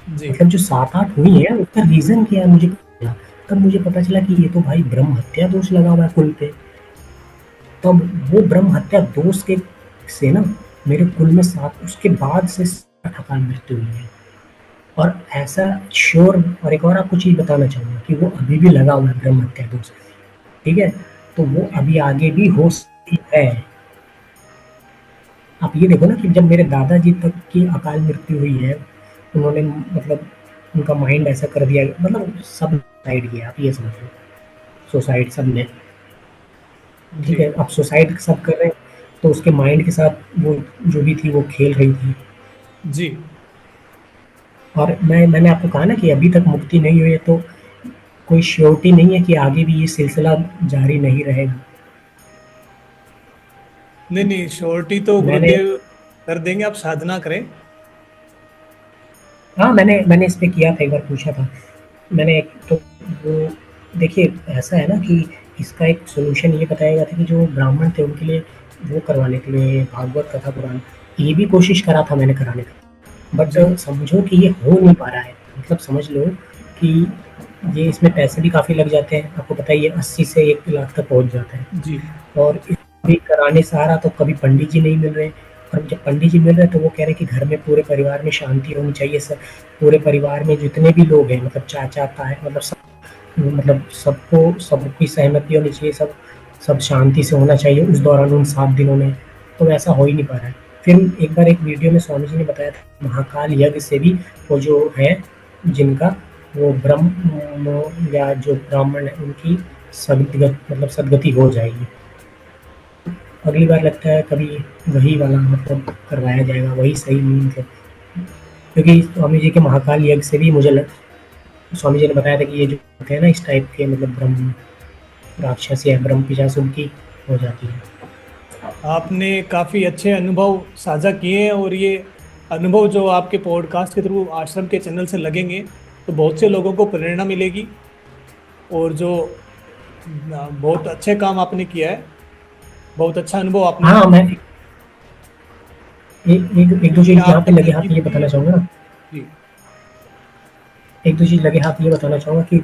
जी। मतलब जो 7-8 हुई हैं उसका रीज़न क्या है मुझे पता चला। तब मुझे पता चला कि ये तो भाई ब्रह्म हत्या दोष लगा हुआ है कुल पे। तब वो ब्रह्म हत्या दोष के से ना मेरे कुल में 7, उसके बाद से 7 अकाल मृत्यु हुई है। और ऐसा श्योर, और एक और आपको चीज़ बताना चाहूँगा कि वो अभी भी लगा हुआ है ब्रह्म हत्या दोष। ठीक है? तो वो अभी आगे भी हो सकती है। आप ये देखो ना कि जब मेरे दादाजी तक की अकाल मृत्यु हुई है, उन्होंने मतलब उनका माइंड ऐसा कर दिया, मतलब सब सुसाइड किया, आप ये समझ लो। सुसाइड सबने। ठीक जी है, अब सुसाइड सब कर रहे हैं, तो उसके माइंड के साथ वो जो भी थी वो खेल रही थी। जी। और मैंने आपको कहा ना कि अभी तक मुक्ति नहीं हुई है, तो कोई श्योरिटी नहीं है कि आगे भी ये सिलसिला जारी नहीं रहेगा। नहीं नहीं, श्योरिटी तो मैंने गुरुदेव कर देंगे, आप साधना करें। हाँ, मैंने इस पे किया था, एक बार पूछा था। मैंने एक तो वो देखिए, ऐसा है ना कि इसका एक सॉल्यूशन ये बताया गया था कि जो ब्राह्मण थे उनके लिए वो करवाने के लिए भागवत कथा पुराण, ये भी कोशिश करा था मैंने कराने का। बट जी समझो कि ये हो नहीं पा रहा है। मतलब समझ लो कि ये इसमें पैसे भी काफ़ी लग जाते हैं। आपको पता ही है 80 से 1 लाख तक पहुँच जाता है। जी और भी कराने से आ रहा तो कभी पंडित जी नहीं मिल रहे, और जब पंडित जी मिल रहे तो वो कह रहे कि घर में पूरे परिवार में शांति होनी चाहिए। सब पूरे परिवार में जितने भी लोग हैं, मतलब चाचा ताए, मतलब सब, मतलब सबको सबकी सहमति होनी चाहिए, सब सब शांति से होना चाहिए उस दौरान उन 7 दिनों में। तो वैसा हो ही नहीं पा रहा है। फिर एक बार एक वीडियो में स्वामी जी ने बताया था महाकाल यज्ञ से भी वो जो है जिनका वो ब्रह्म या जो ब्राह्मण है उनकी सदगत मतलब सदगति हो जाएगी। अगली बार लगता है कभी वही वाला मतलब करवाया जाएगा, वही सही नहीं मतलब। क्योंकि स्वामी जी के महाकाल यज्ञ से भी स्वामी जी ने बताया था कि ये जो होते हैं ना इस टाइप के मतलब ब्रह्म राक्षस या ब्रह्म पिशाच उनकी हो जाती है। आपने काफ़ी अच्छे अनुभव साझा किए हैं, और ये अनुभव जो आपके पॉडकास्ट के थ्रू आश्रम के चैनल से लगेंगे तो बहुत से लोगों को प्रेरणा मिलेगी। और जो बहुत अच्छे काम आपने किया है, बहुत अच्छा अनुभव आपने हाँ, मैं एक दो चीज़ यहाँ आप पे लगे हाथ तकनीकी ये बताना चाहूँगा ना, जी एक दो चीज़ लगे हाथ ये बताना चाहूँगा कि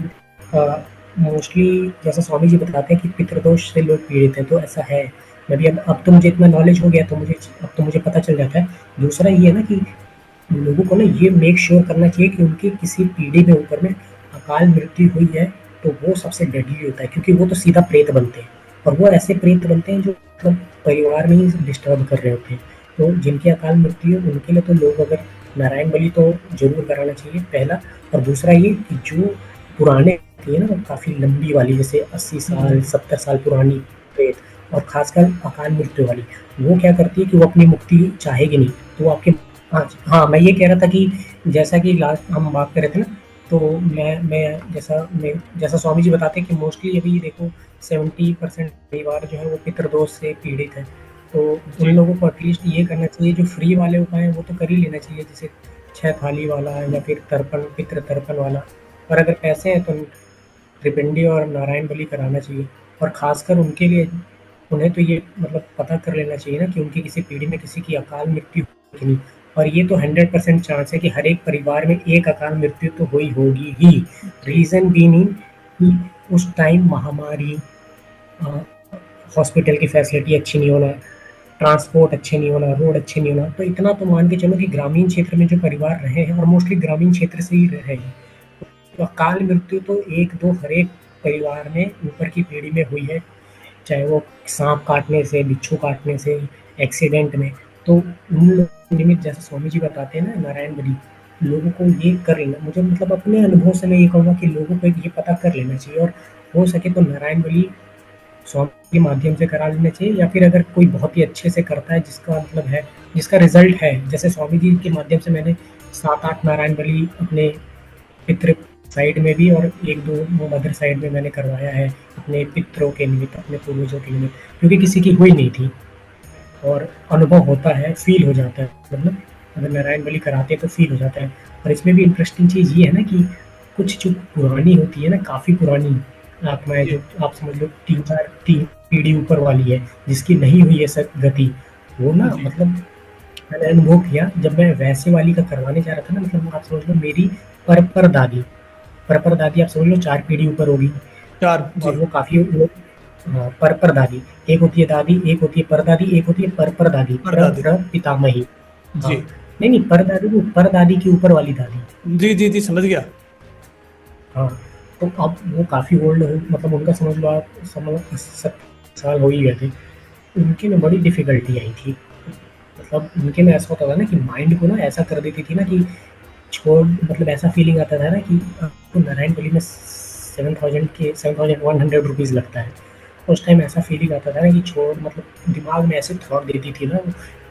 मोस्टली जैसा स्वामी जी बताते हैं कि पितृदोष से लोग पीड़ित हैं, तो ऐसा है। मैं भी अब तो मुझे इतना नॉलेज हो गया, तो अब तो मुझे पता चल जाता है। दूसरा ये है ना कि लोगों को ना ये मेक श्योर करना चाहिए कि उनकी किसी पीढ़ी में ऊपर में अकाल मृत्यु हुई है, तो वो सबसे डेडली होता है, क्योंकि वो तो सीधा प्रेत बनते हैं। और वो ऐसे प्रेत बनते हैं जो मतलब परिवार में ही डिस्टर्ब कर रहे होते हैं। तो जिनकी अकाल मृत्यु है उनके लिए तो लोग अगर नारायण बलि तो जरूर कराना चाहिए, पहला। और दूसरा ये कि जो पुराने होती है ना काफ़ी लंबी वाली, जैसे 80 साल 70 साल पुरानी प्रेत, और खासकर अकाल मृत्यु वाली, वो क्या करती है कि वो अपनी मुक्ति चाहेगी नहीं, तो वो आपके। हाँ, हाँ, मैं ये कह रहा था कि जैसा कि लास्ट हम बात कर रहे थे ना, तो जैसा स्वामी जी बताते हैं कि मोस्टली अभी देखो 70% परिवार जो है वो पितृदोष से पीड़ित है। तो उन जी लोगों को एटलीस्ट ये करना चाहिए, जो फ्री वाले उपाय हैं वो तो कर ही लेना चाहिए, जैसे 6 थाली वाला या फिर तर्पण पितृ तर्पण वाला। और अगर पैसे हैं तो त्रिपिंडी और नारायण बलि कराना चाहिए। और खासकर उनके लिए उन्हें तो ये मतलब पता कर लेना चाहिए ना कि उनकी किसी पीढ़ी में किसी की अकाल मृत्यु हुई कि नहीं। और ये तो 100% चांस है कि हर एक परिवार में एक अकाल मृत्यु तो हुई होगी ही। जी रीज़न बीइंग कि उस टाइम महामारी, हॉस्पिटल की फैसिलिटी अच्छी नहीं होना, ट्रांसपोर्ट अच्छे नहीं होना, रोड अच्छे नहीं होना। तो इतना तो मान के चलो कि ग्रामीण क्षेत्र में जो परिवार रहे हैं और मोस्टली ग्रामीण क्षेत्र से ही रहे हैं, तो अकाल मृत्यु तो 1-2 हर एक परिवार में ऊपर की पीढ़ी में हुई है। चाहे वो सांप काटने से, बिच्छू काटने से, एक्सीडेंट में। तो उन लोगों निमित्त जैसे स्वामी जी बताते हैं ना नारायण बलि, लोगों को ये कर लेना, मुझे मतलब अपने अनुभव से मैं ये कहूँगा कि लोगों को ये पता कर लेना चाहिए। और हो सके तो नारायण बलि स्वामी के माध्यम से करा लेना चाहिए, या फिर अगर कोई बहुत ही अच्छे से करता है जिसका मतलब है, जिसका रिजल्ट है, जैसे स्वामी जी के माध्यम से मैंने 7-8 नारायण बलि अपने पितृ साइड में भी और 1-2 वो मदर साइड में मैंने करवाया है अपने पितरों के निमित्त, अपने पूर्वजों के निमित्त, क्योंकि किसी की हुई नहीं थी। और अनुभव होता है, फ़ील हो जाता है, मतलब अगर नारायण बलि कराते हैं तो फ़ील हो जाता है। और इसमें भी इंटरेस्टिंग चीज़ ये है ना कि कुछ जो पुरानी होती है ना, काफ़ी पुरानी आत्माएँ, जी जो आप समझ लो 3 पीढ़ी ऊपर वाली है, जिसकी नहीं हुई है सद्गति, वो ना जी मतलब मैंने अनुभव किया जब मैं वैसे वाली का करवाने जा रहा था ना, मतलब आप समझ लो मेरी पर दादी, पर दादी आप समझ लो 4 पीढ़ी ऊपर होगी। चार जी और वो काफ़ी वो पर दादी, एक होती है दादी, एक होती है परदादी, एक होती है पर दादी, परदादी पितामही। हाँ, जी नहीं, परदादी वो पर दादी की ऊपर वाली दादी। जी जी जी, समझ गया। हाँ, तो अब वो काफ़ी ओल्ड हो, मतलब उनका समझ लो आप, समझ 70 साल हो ही गए थे। उनके में बड़ी डिफ़िकल्टी आई थी। मतलब उनके में ऐसा होता था ना कि माइंड को ना ऐसा कर देती थी ना कि छोड़, मतलब ऐसा फ़ीलिंग आता था ना कि आपको नारायण बलि में 7,100 रुपीज़ लगता है। उस टाइम ऐसा फीलिंग आता था ना कि छोड़, मतलब दिमाग में ऐसे थॉट देती थी ना,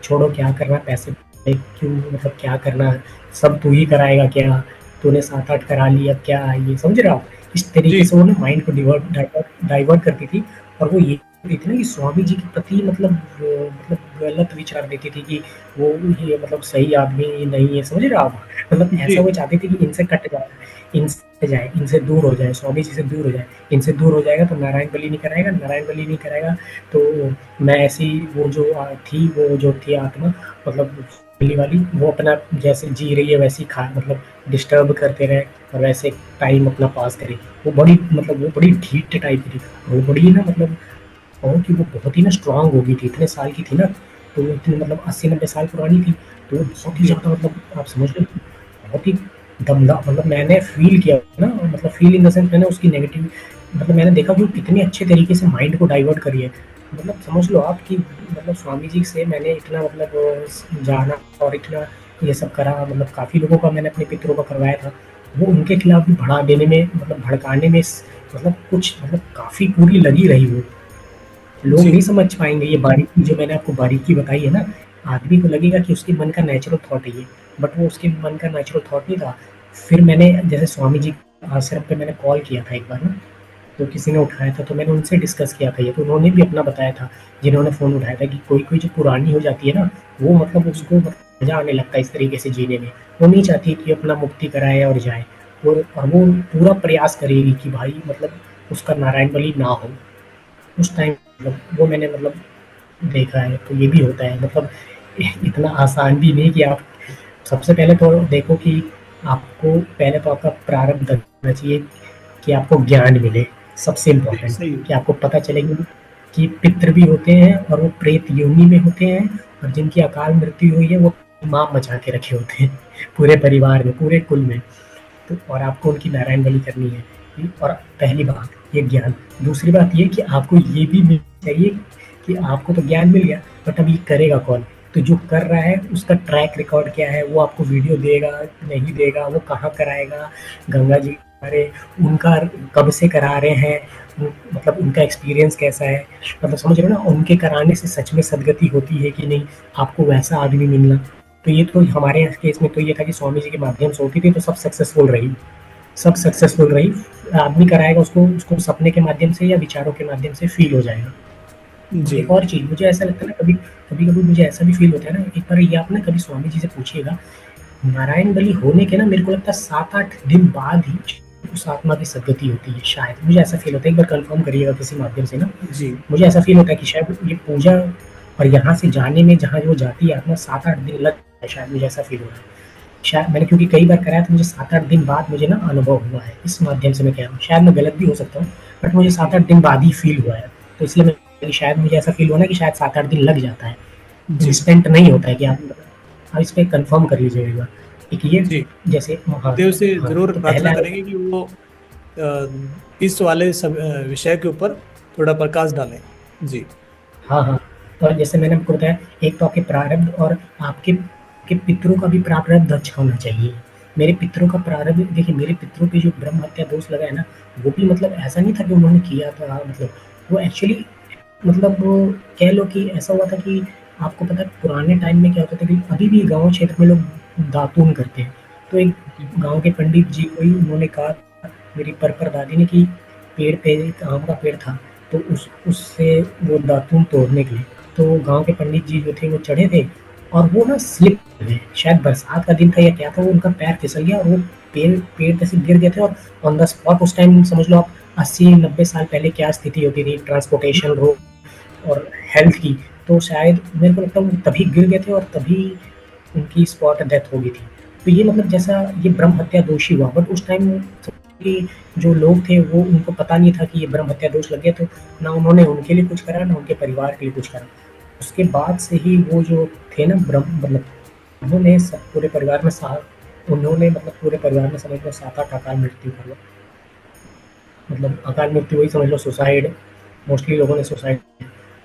छोड़ो क्या करना पैसे, क्यों, मतलब क्या करना, सब तू ही कराएगा क्या, तूने 7-8 करा ली, अब क्या ये, समझ रहे हो आप? इस तरीके जी से वो ना माइंड को डाइवर्ट करती थी। और वो ये कहती थी ना कि स्वामी जी के प्रति मतलब गलत विचार देती थी कि वो ये मतलब सही आदमी नहीं है, समझ रहे हो आप? मतलब जी ऐसा वो चाहती थी कि इनसे कट जाए, इनसे जाए, इनसे दूर हो जाए, स्वामी जी से दूर हो जाए। इनसे दूर हो जाएगा तो नारायण बलि नहीं कराएगा, नारायण बलि नहीं कराएगा तो मैं ऐसी वो जो थी, वो जो थी आत्मा, मतलब बलि वाली, वो अपना जैसे जी रही है वैसे ही खा, मतलब डिस्टर्ब करते रहे और वैसे टाइम अपना पास करे। वो बड़ी, मतलब वो बड़ी ढीठ टाइप की थी। वो बड़ी ना, मतलब बहुत ही, वो बहुत ही ना स्ट्रांग हो गई थी, इतने साल की थी ना, तो वो इतनी मतलब 80-90 साल पुरानी थी। तो वो बहुत ही जी ज़्यादा, मतलब आप समझ लो, बहुत ही दमदार, मतलब मैंने फ़ील किया ना, मतलब फ़ील इन द सेंस, मैंने उसकी नेगेटिव, मतलब मैंने देखा कि वो कितने अच्छे तरीके से माइंड को डाइवर्ट करी है। मतलब समझ लो आप कि मतलब स्वामी जी से मैंने इतना मतलब जाना और इतना ये सब करा, मतलब काफ़ी लोगों का मैंने अपने पितरों का करवाया था। वो उनके खिलाफ भी भड़ा देने में, मतलब भड़काने में मतलब कुछ, मतलब काफ़ी पूरी लगी रही वो। लोग जी नहीं समझ पाएँगे ये बारीकी, जो मैंने आपको बारीकी बताई है ना, आदमी को लगेगा कि उसके मन का नेचुरल थॉट है ये, बट वो उसके मन का नेचुरल थॉट नहीं था। फिर मैंने जैसे स्वामी जी के आश्रम पे मैंने कॉल किया था एक बार ना, तो किसी ने उठाया था, तो मैंने उनसे डिस्कस किया था ये, तो उन्होंने भी अपना बताया था, जिन्होंने फ़ोन उठाया था, कि कोई-कोई जो पुरानी हो जाती है ना, वो मतलब उसको मज़ा आने लगता है इस तरीके से जीने में। वो नहीं चाहती कि अपना मुक्ति कराए और जाए। और वो पूरा प्रयास करेगी कि भाई मतलब उसका नारायण बलि ना हो। उस टाइम मतलब वो मैंने मतलब देखा है, तो ये भी होता है, मतलब इतना आसान भी नहीं कि आप, सबसे पहले तो देखो कि आपको पहले तो आपका प्रारब्ध होना चाहिए, कि आपको ज्ञान मिले, सबसे जी इम्पोर्टेंट, सही है। कि आपको पता चले कि पितृ भी होते हैं और वो प्रेत योनि में होते हैं, और जिनकी अकाल मृत्यु हुई है वो माम मचा के रखे होते हैं पूरे परिवार में, पूरे कुल में। तो और आपको उनकी नारायण बलि करनी है। और पहली बात ये ज्ञान। दूसरी बात ये कि आपको ये भी मिलना चाहिए कि आपको तो ज्ञान मिल गया, बट अब ये करेगा कौन? तो जो कर रहा है उसका ट्रैक रिकॉर्ड क्या है, वो आपको वीडियो देगा, नहीं देगा, वो कहाँ कराएगा, गंगा जी अरे उनका कब से करा रहे हैं, मतलब उनका एक्सपीरियंस कैसा है, मतलब समझ रहे हो ना, उनके कराने से सच में सदगति होती है कि नहीं, आपको वैसा आदमी मिलना। तो ये तो हमारे केस में तो ये था कि स्वामी जी के माध्यम से होती थी, तो सब सक्सेसफुल रही, सब सक्सेसफुल रही। आदमी कराएगा उसको, उसको सपने के माध्यम से या विचारों के माध्यम से फील हो जाएगा। और जी एक और चीज़ मुझे ऐसा लगता है ना, कभी कभी कभी मुझे ऐसा भी फील होता है ना, एक बार ये आप ना कभी स्वामी जी से पूछिएगा, नारायण बलि होने के ना मेरे को लगता है 7-8 दिन बाद ही उस आत्मा की सदगति होती है, शायद, मुझे ऐसा फील होता है। एक बार कंफर्म करिएगा किसी माध्यम से ना। जी मुझे ऐसा फील होता है कि शायद ये पूजा और यहाँ से जाने में, जहाँ वो जाती है आत्मा, 7-8 दिन लग जाता है, शायद मुझे ऐसा फील हो रहा है। शायद मैंने क्योंकि कई बार कराया, तो मुझे 7-8 दिन बाद मुझे ना अनुभव हुआ है, इस माध्यम से मैं कह रहा हूँ, शायद मैं गलत भी हो सकता हूँ, बट मुझे जी 7-8 दिन बाद ही फील हुआ है। तो इसलिए मैं, शायद मुझे ऐसा फील हुआ ना कि शायद 7-8 दिन लग जाता है, जी इंस्टेंट नहीं होता है कि आप इस पे कंफर्म कर लीजिएगा एक बार। एक ये, जी जैसे हाँ, देव से हाँ, जरूर तो प्रार्थना पहला है, करेंगे कि वो इस वाले सब विषय के ऊपर थोड़ा प्रकाश डालें। जी हाँ, हाँ। और जैसे मैंने आपको बताया, एक तो आपके प्रारब्ध और आपके के पितरों का भी प्रारब्ध अच्छा होना चाहिए। मेरे पितरों का प्रारब्ध देखिए, मेरे पितरों पे जो ब्रह्म हत्या दोष लगा है ना, वो भी मतलब ऐसा नहीं था कि उन्होंने किया था, मतलब वो एक्चुअली, मतलब वो कह लो कि ऐसा हुआ था कि आपको पता है पुराने टाइम में क्या होता था कि अभी भी गाँव क्षेत्र में लोग दातून करते हैं। तो एक गाँव के पंडित जी को ही उन्होंने कहा, मेरी परदादी ने, कि पेड़ पे एक आम का पेड़ था, तो उससे वो दातून तोड़ने के लिए, तो गाँव के पंडित जी जो थे वो चढ़े थे, और वो ना स्लिप हो गए, शायद बरसात का दिन था या क्या था, वो उनका पैर फिसल गया और वो पेड़ पेड़ पे से गिर गए थे। और ऑन द स्पॉट उस टाइम समझ लो आप, 80-90 साल पहले क्या स्थिति होती थी ट्रांसपोर्टेशन, रोड और हेल्थ की, तो शायद मेरे को लगता है वो तभी गिर गए थे और तभी उनकी स्पॉट डेथ हो गई थी। तो ये मतलब जैसा ये ब्रह्म हत्या दोषी हुआ, बट उस टाइम कि जो लोग थे वो, उनको पता नहीं था कि ये ब्रह्म हत्या दोष लग गया, तो ना उन्होंने उनके लिए कुछ करा, ना उनके परिवार के लिए कुछ करा। उसके बाद से ही वो जो थे ना ब्रह्म, मतलब उन्होंने सब पूरे परिवार में उन्होंने मतलब पूरे परिवार में समझ लो 7-8 अकाल मृत्यु करवा, मतलब अकाल मृत्यु वही समझ लो, सुसाइड, मोस्टली लोगों ने सुसाइड।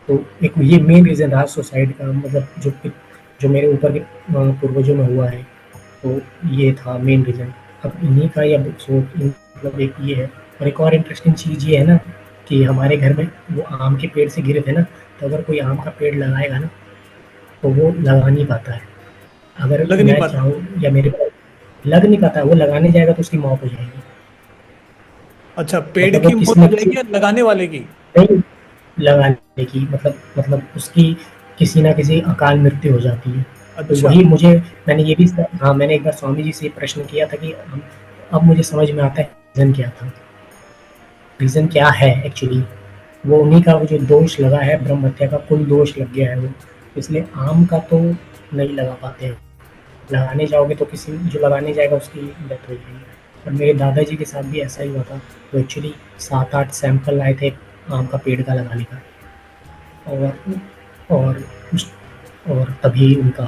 तो एक ये मेन रीज़न रहा सुसाइड का, मतलब जो मेरे ऊपर के पूर्वजों में हुआ है, तो ये था मेन रीज़न। अब इन्हीं का या मतलब एक ये है। और एक और इंटरेस्टिंग चीज़ ये है ना कि हमारे घर में वो आम के पेड़ से गिरे थे ना, तो अगर कोई आम का पेड़ लगाएगा ना, तो वो लगा नहीं पाता है। अगर लग नहीं मैं पाता। चाहूँ या मेरे पास लग नहीं पाता, वो लगाने जाएगा तो उसकी मौत हो जाएगी। अच्छा, पेड़ मतलब वो की किसी मौत न हो किसी जाएगी या लगाने वाले की? नहीं, लगाने की मतलब उसकी किसी न किसी अकाल मृत्यु हो जाती है। तो अच्छा। वही मुझे मैंने ये भी हाँ, मैंने एक बार स्वामी जी से ये प्रश्न किया था कि अब मुझे समझ में आता है रीज़न क्या था। रीज़न क्या है एक्चुअली? वो उन्हीं का वो जो दोष लगा है, ब्रह्म हत्या का कुल दोष लग गया है वो। इसलिए आम का तो नहीं लगा पाते हैं। लगाने जाओगे तो किसी जो लगाने जाएगा उसकी डेथ हो जाएगी। और मेरे दादाजी के साथ भी ऐसा ही हुआ था। वो एक्चुअली 7-8 सैंपल लाए थे आम का पेड़ का लगाने का। और और उस और तभी उनका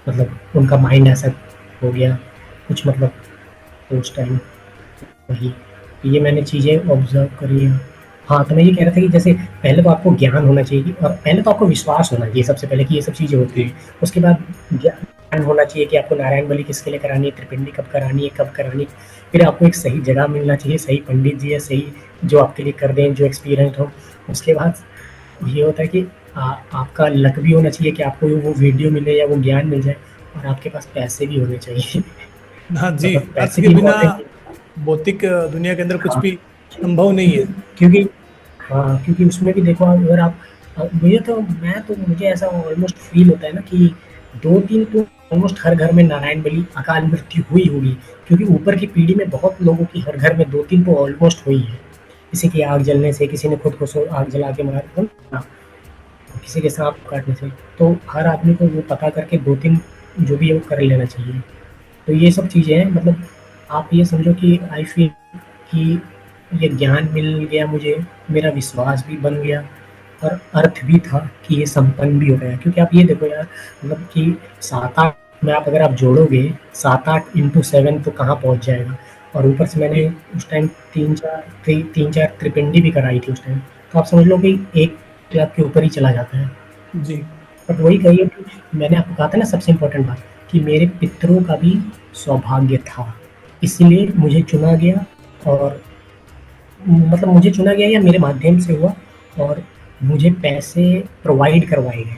मतलब उनका माइंड ऐसा हो गया कुछ मतलब उस टाइम वही। ये मैंने चीज़ें ऑब्ज़र्व करी हैं। हाँ, तो मैं ये कह रहा था कि जैसे पहले तो आपको ज्ञान होना चाहिए कि और पहले तो आपको विश्वास होना चाहिए सबसे पहले कि ये सब चीज़ें होती जी। हैं। उसके बाद ज्ञान होना चाहिए कि आपको नारायण बलि किसके लिए करानी है, त्रिपिंडी कब करानी है, कब करानी है। फिर आपको एक सही जगह मिलना चाहिए, सही पंडित जी या सही जो आपके लिए कर दें, जो एक्सपीरियंस्ड हो। उसके बाद ये होता है कि आपका लक भी होना चाहिए कि आपको वो वीडियो मिले या वो ज्ञान मिल जाए और आपके पास पैसे भी होने चाहिए। हाँ जी। मतलब अर्थ पैसे के भी बिना इम्पोर्टेंट है। भौतिक दुनिया के अंदर कुछ हाँ, भी संभव नहीं क्योंकि है। क्योंकि हाँ, क्योंकि उसमें भी देखो अगर आप मुझे ऐसा ऑलमोस्ट फ़ील होता है ना कि 2-3 तो ऑलमोस्ट हर घर में नारायण बलि अकाल मृत्यु हुई होगी। क्योंकि ऊपर की पीढ़ी में बहुत लोगों की हर घर में 2-3 तो ऑलमोस्ट हुई है। किसी की आग जलने से, किसी ने खुद को आग जला के मारा ना, किसी के साँप काटने से। तो हर आदमी को वो पता करके 2-3 जो भी है वो कर लेना चाहिए। तो ये सब चीज़ें हैं मतलब आप ये समझो कि आई फ़ील कि ये ज्ञान मिल गया मुझे, मेरा विश्वास भी बन गया और अर्थ भी था कि ये संपन्न भी हो गया। क्योंकि आप ये देखो यार मतलब कि 7-8 में आप अगर आप जोड़ोगे 7-8 इंटू 7 तो कहाँ पहुँच जाएगा। और ऊपर से मैंने जी। उस टाइम 3-4 त्रिपिंडी भी कराई थी उस टाइम। तो आप समझ लो कि 1 लाख के ऊपर ही चला जाता है। जी। बट वही कहिए कि मैंने आपको कहा था ना सबसे इम्पोर्टेंट बात कि मेरे पितरों का भी सौभाग्य था। इसीलिए मुझे चुना गया और मतलब मुझे चुना गया या मेरे माध्यम से हुआ और मुझे पैसे प्रोवाइड करवाए गए।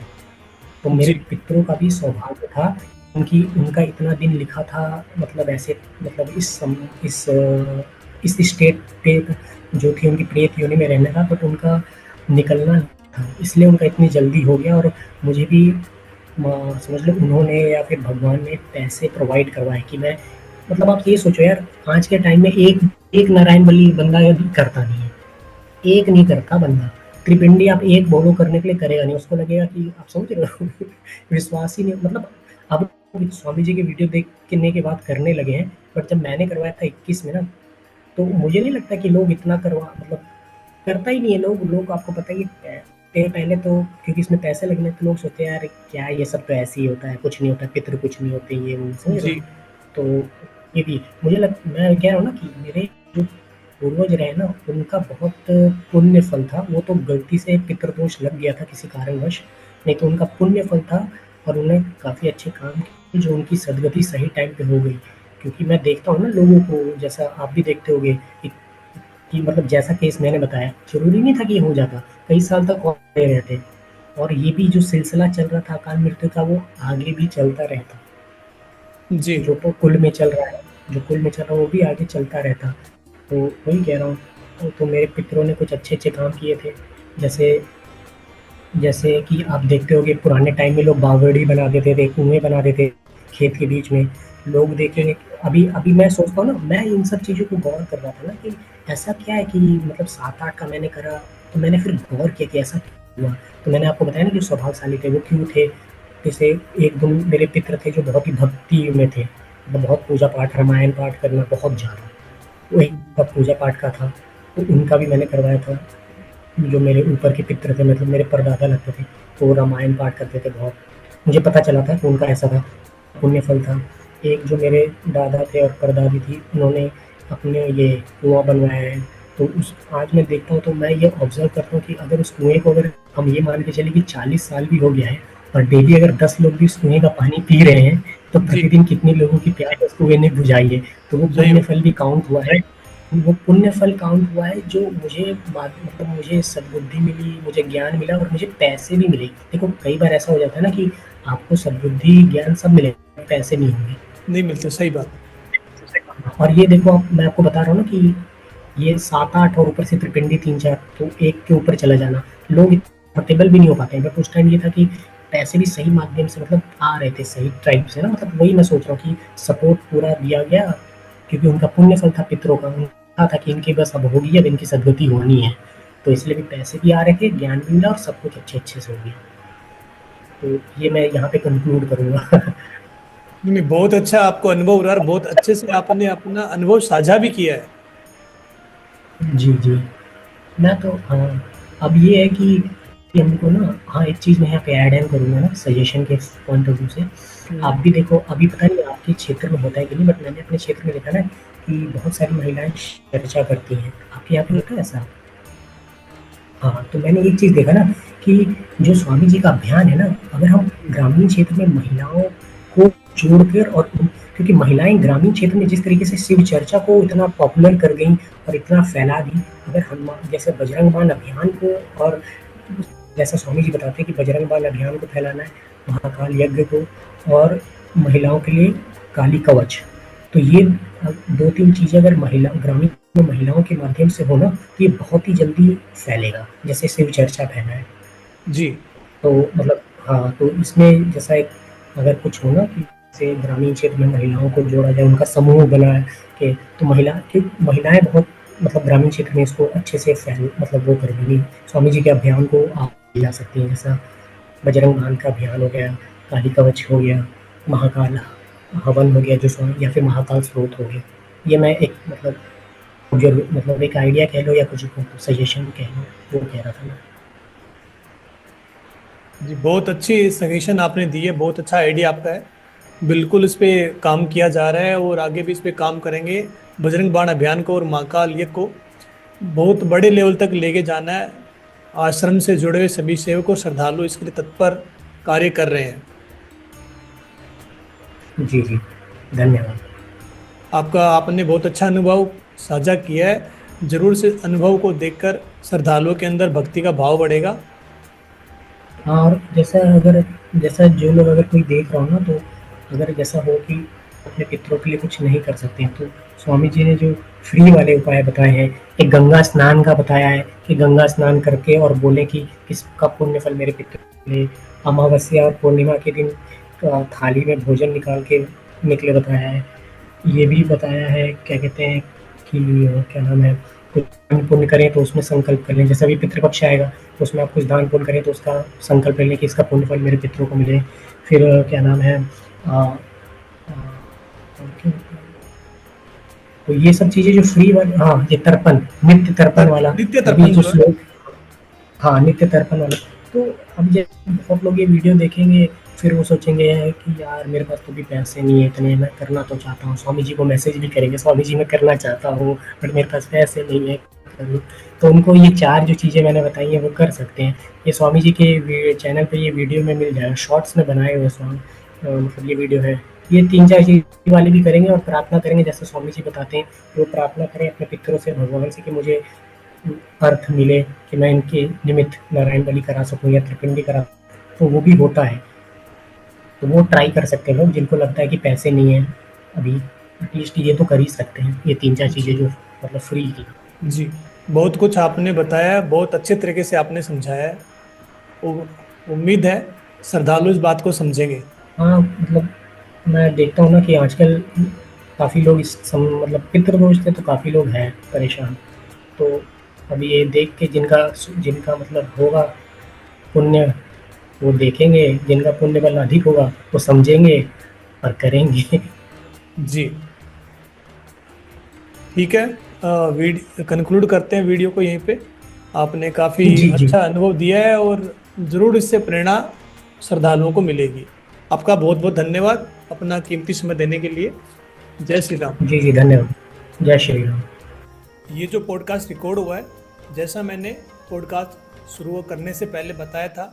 तो मेरे जी। पितरों का भी सौभाग्य था। उनकी उनका इतना दिन लिखा था मतलब ऐसे मतलब इस स्टेट पे जो थी उनकी प्रेत योनि में रहने का बट उनका निकलना था। इसलिए उनका इतनी जल्दी हो गया और मुझे भी समझ लो उन्होंने या फिर भगवान ने पैसे प्रोवाइड करवाए कि मैं मतलब आप ये सोचो यार आज के टाइम में एक एक नारायण बलि बंदा करता नहीं है। एक नहीं करता बंदा। त्रिपिंडी आप एक बोलो करने के लिए करेगा नहीं, उसको लगेगा कि आप समझ रहे हो विश्वास ही नहीं मतलब अब स्वामी जी की वीडियो देखने के बाद करने लगे हैं, बट जब मैंने करवाया था 21 में ना, तो मुझे नहीं लगता कि लोग इतना करवा मतलब करता ही नहीं है लोग आपको पता ही है पहले तो क्योंकि इसमें पैसे लगने तो लोग सोचते हैं यार क्या ये सब तो ऐसे ही होता है, कुछ नहीं होता, पितृ कुछ नहीं होते ये वो समझ रहे जी। हो? तो ये भी मैं कह रहा हूँ ना कि मेरे जो पूर्वज रहे ना उनका बहुत पुण्य फल था। वो तो गलती से पितृदोष लग गया था किसी कारणवश, नहीं तो उनका पुण्य फल था और उन्होंने काफ़ी अच्छे काम किए जो उनकी सदगति सही टाइम पे हो गई। क्योंकि मैं देखता हूँ ना लोगों को जैसा आप भी देखते होंगे कि मतलब जैसा केस मैंने बताया, ज़रूरी नहीं था कि ये हो जाता, कई साल तक और खड़े रहते और ये भी जो सिलसिला चल रहा था अकाल मृत्यु का वो आगे भी चलता रहता। जी। जो तो कुल में चल रहा है, जो कुल में चल रहा है वो भी आगे चलता रहता। तो वही कह रहा हूँ, तो मेरे पितरों ने कुछ अच्छे-अच्छे काम किए थे। जैसे जैसे कि आप देखते होंगे पुराने टाइम में लोग बावड़ी बना देते थे, कुएँ बना देते खेत के बीच में। लोग देखेंगे अभी अभी मैं सोचता हूँ ना, मैं इन सब चीज़ों को गौर कर रहा था ना कि ऐसा क्या है कि मतलब 7-8 का मैंने करा, तो मैंने फिर गौर किया कि ऐसा क्यों हुआ? तो मैंने आपको बताया ना कि स्वभावशाली थे, वो क्यों थे? जैसे 1-2 मेरे पितर थे जो बहुत ही भक्ति में थे, मतलब बहुत पूजा-पाठ, रामायण पाठ करना बहुत ज़्यादा। वो एक का पूजा-पाठ का था, तो उनका भी मैंने करवाया था। जो मेरे ऊपर के पितर थे मतलब मेरे परदादा लगते थे, तो वो रामायण पाठ करते थे बहुत। मुझे पता चला था कि उनका ऐसा था, पुण्य फल था। एक जो मेरे दादा थे और परदादी थी, उन्होंने अपने ये कुआँ बनवाया है, तो उस आज मैं देखता हूँ तो मैं ये ऑब्ज़र्व करता हूँ कि अगर उस कुएँ को अगर हम ये मान के चलें कि 40 साल भी हो गया है और डेली अगर 10 लोग भी उस कुएँ का पानी पी रहे हैं, तो जी। प्रतिदिन कितने लोगों की प्यास उस कुएँ ने बुझाई है। तो वो सही पुण्य बात। फल भी काउंट हुआ है वो पुण्य फल काउंट हुआ है जो मुझे बाद मतलब मुझे सद्बुद्धि मिली, मुझे ज्ञान मिला और मुझे पैसे भी मिले। देखो कई बार ऐसा हो जाता है ना कि आपको सद्बुद्धि, ज्ञान सब मिले, पैसे नहीं होंगे। नहीं मिलते, सही बात। और ये देखो मैं आपको बता रहा हूँ ना कि ये 7-8 और ऊपर से त्रिपिंडी 3-4 तो एक के ऊपर चला जाना, लोग कंफर्टेबल भी नहीं हो पाते हैं। बट उस टाइम ये था कि पैसे भी सही माध्यम से मतलब आ रहे थे, सही ट्राइब से ना, मतलब वही मैं सोच रहा हूँ कि सपोर्ट पूरा दिया गया क्योंकि उनका पुण्य फल था पितरों का। उनका था कि इनकी बस अब होगी, अब इनकी सदगति होनी है। तो इसलिए भी पैसे भी आ रहे थे, ज्ञान भी मिला और सब कुछ अच्छे-अच्छे से हो गया। तो ये मैं यहाँ पे कंक्लूड करूँगा। नहीं नहीं, बहुत अच्छा आपको अनुभव हो रहा है और बहुत अच्छे से आपने अपना अनुभव साझा भी किया है। जी, जी। मैं तो हाँ, अब ये है कि हमको ना हाँ, एक चीज़ मैं यहाँ पे ऐड ऑन करूँगा ना सजेशन के पॉइंट ऑफ व्यू से। हम्म। आप भी देखो, अभी पता नहीं आपके क्षेत्र में होता है कि नहीं, बट मैंने अपने क्षेत्र में देखा ना कि बहुत सारी महिलाएँ चर्चा करती हैं। आपके यहाँ पे हम्म। होता है ऐसा? हाँ, तो मैंने एक चीज़ देखा ना कि जो स्वामी जी का अभियान है ना, अगर हम ग्रामीण क्षेत्र में महिलाओं को जोड़कर और क्योंकि महिलाएँ ग्रामीण क्षेत्र में जिस तरीके से शिव चर्चा को इतना पॉपुलर कर गईं और इतना फैला दी, अगर हनुमान जैसे बजरंग बाण अभियान को और जैसा स्वामी जी बताते हैं कि बजरंग बाण अभियान को फैलाना है, महाकाल यज्ञ को और महिलाओं के लिए काली कवच। तो ये 2-3 चीज़ें अगर महिला ग्रामीण में महिलाओं के माध्यम से हो ना, तो ये बहुत ही जल्दी फैलेगा, जैसे शिव चर्चा फैला है। जी। तो मतलब हाँ, तो इसमें जैसा एक अगर कुछ हो ना कि जैसे ग्रामीण क्षेत्र में महिलाओं को जोड़ा जाए, उनका समूह बना है कि तो महिलाएँ बहुत मतलब ग्रामीण क्षेत्र में इसको अच्छे से फैल मतलब वो कर देंगी। स्वामी जी के अभियान को आगे ला सकती हैं, जैसा बजरंग बाण का अभियान हो गया, काली कवच हो गया, महाकाल हवन हो गया जो स्वामी या फिर महाकाल स्रोत हो गया। ये मैं एक मतलब जो मतलब एक आइडिया कह लो या कुछ सजेशन कह लो, वो कह रहा था मैं। जी, बहुत अच्छी सजेशन आपने दी है, बहुत अच्छा आइडिया आपका है। बिल्कुल इस पे काम किया जा रहा है और आगे भी इस पे काम करेंगे। बजरंग बाण अभियान को और महाकाल यज्ञ को बहुत बड़े लेवल तक लेके जाना है। आश्रम से जुड़े हुए सभी सेवक और श्रद्धालु इसके लिए तत्पर कार्य कर रहे हैं। जी, जी। धन्यवाद। आपने बहुत अच्छा अनुभव साझा किया है। जरूर से अनुभव को देखकर श्रद्धालुओं के अंदर भक्ति का भाव बढ़ेगा। और जैसा जो लोग अगर कोई देख रहा हो ना, तो अगर जैसा हो कि अपने पितरों के लिए कुछ नहीं कर सकते हैं, तो स्वामी जी ने जो फ्री वाले उपाय बताए हैं, एक गंगा स्नान का बताया है कि गंगा स्नान करके और बोलें कि इसका पुण्य फल मेरे पितरों के लिए। अमावस्या और पूर्णिमा के दिन थाली में भोजन निकाल के निकले बताया है। ये भी बताया है क्या कहते हैं कि क्या नाम है, कुछ दान पुण्य करें तो उसमें संकल्प कर लें। जैसे अभी पितृपक्ष आएगा तो उसमें आप कुछ दान पुण्य करें तो उसका संकल्प कर लें कि इसका पुण्य फल मेरे पितरों को मिले। फिर क्या नाम है और क्या होता है? तो ये सब चीज़ें जो फ्री वाली, हाँ, ये तर्पण, नित्य तर्पण वाला, नित्य अभी तर्पण जो जो है। श्लोक, हाँ, नित्य तर्पण वाला। तो अब ये बहुत लोग ये वीडियो देखेंगे, फिर वो सोचेंगे कि यार मेरे पास तो भी पैसे नहीं है इतने, मैं करना तो चाहता हूँ। स्वामी जी को मैसेज भी करेंगे, स्वामी जी मैं करना चाहता हूँ, बट मेरे पास पैसे नहीं है, करूँ? तो उनको ये 4 जो चीज़ें मैंने बताई हैं वो कर सकते हैं। ये स्वामी जी के चैनल पे ये वीडियो में मिल जाएगा, शॉर्ट्स में बनाए हुए मतलब ये वीडियो है। ये 3-4 चीज़ वाले भी करेंगे और प्रार्थना करेंगे जैसे स्वामी जी बताते हैं, वो प्रार्थना करें अपने पितरों से, भगवान से कि मुझे अर्थ मिले कि मैं इनके निमित्त नारायण बलि करा सकूँ या त्रिपिंडी करा, तो वो भी होता है। तो वो ट्राई कर सकते हैं लोग जिनको लगता है कि पैसे नहीं है अभी, एटलीस्ट ये तो कर ही सकते हैं, ये 3-4 चीज़ें जी। जो मतलब फ्री की। जी, बहुत कुछ आपने बताया है, बहुत अच्छे तरीके से आपने समझाया है। उम्मीद है श्रद्धालु इस बात को समझेंगे। हाँ, मतलब मैं देखता हूँ ना कि आजकल काफ़ी लोग मतलब पितृदोष से तो काफ़ी लोग हैं परेशान। तो अब ये देख के जिनका जिनका मतलब होगा पुण्य, वो देखेंगे, जिनका पुण्य बल अधिक होगा वो समझेंगे और करेंगे। जी, ठीक है। कंक्लूड करते हैं वीडियो को यहीं पे। आपने काफी जी, जी। अच्छा अनुभव दिया है और जरूर इससे प्रेरणा श्रद्धालुओं को मिलेगी। आपका बहुत बहुत धन्यवाद अपना कीमती समय देने के लिए। जय श्री राम। जी, जी, धन्यवाद। जय श्री राम। ये जो पॉडकास्ट रिकॉर्ड हुआ है, जैसा मैंने पॉडकास्ट शुरू करने से पहले बताया था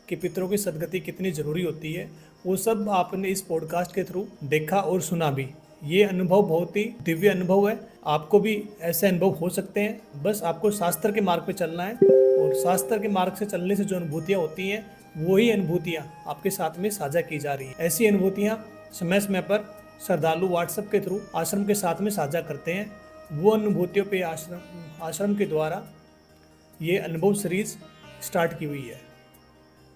कि पितरों की सदगति कितनी ज़रूरी होती है, वो सब आपने इस पॉडकास्ट के थ्रू देखा और सुना भी। ये अनुभव बहुत ही दिव्य अनुभव है। आपको भी ऐसे अनुभव हो सकते हैं, बस आपको शास्त्र के मार्ग पे चलना है, और शास्त्र के मार्ग से चलने से जो अनुभूतियाँ होती हैं वही अनुभूतियाँ आपके साथ में साझा की जा रही हैं। ऐसी अनुभूतियाँ समय समय पर श्रद्धालु व्हाट्सएप के थ्रू आश्रम के साथ में साझा करते हैं। वो अनुभूतियों पे आश्रम के द्वारा ये अनुभव सीरीज स्टार्ट की हुई है,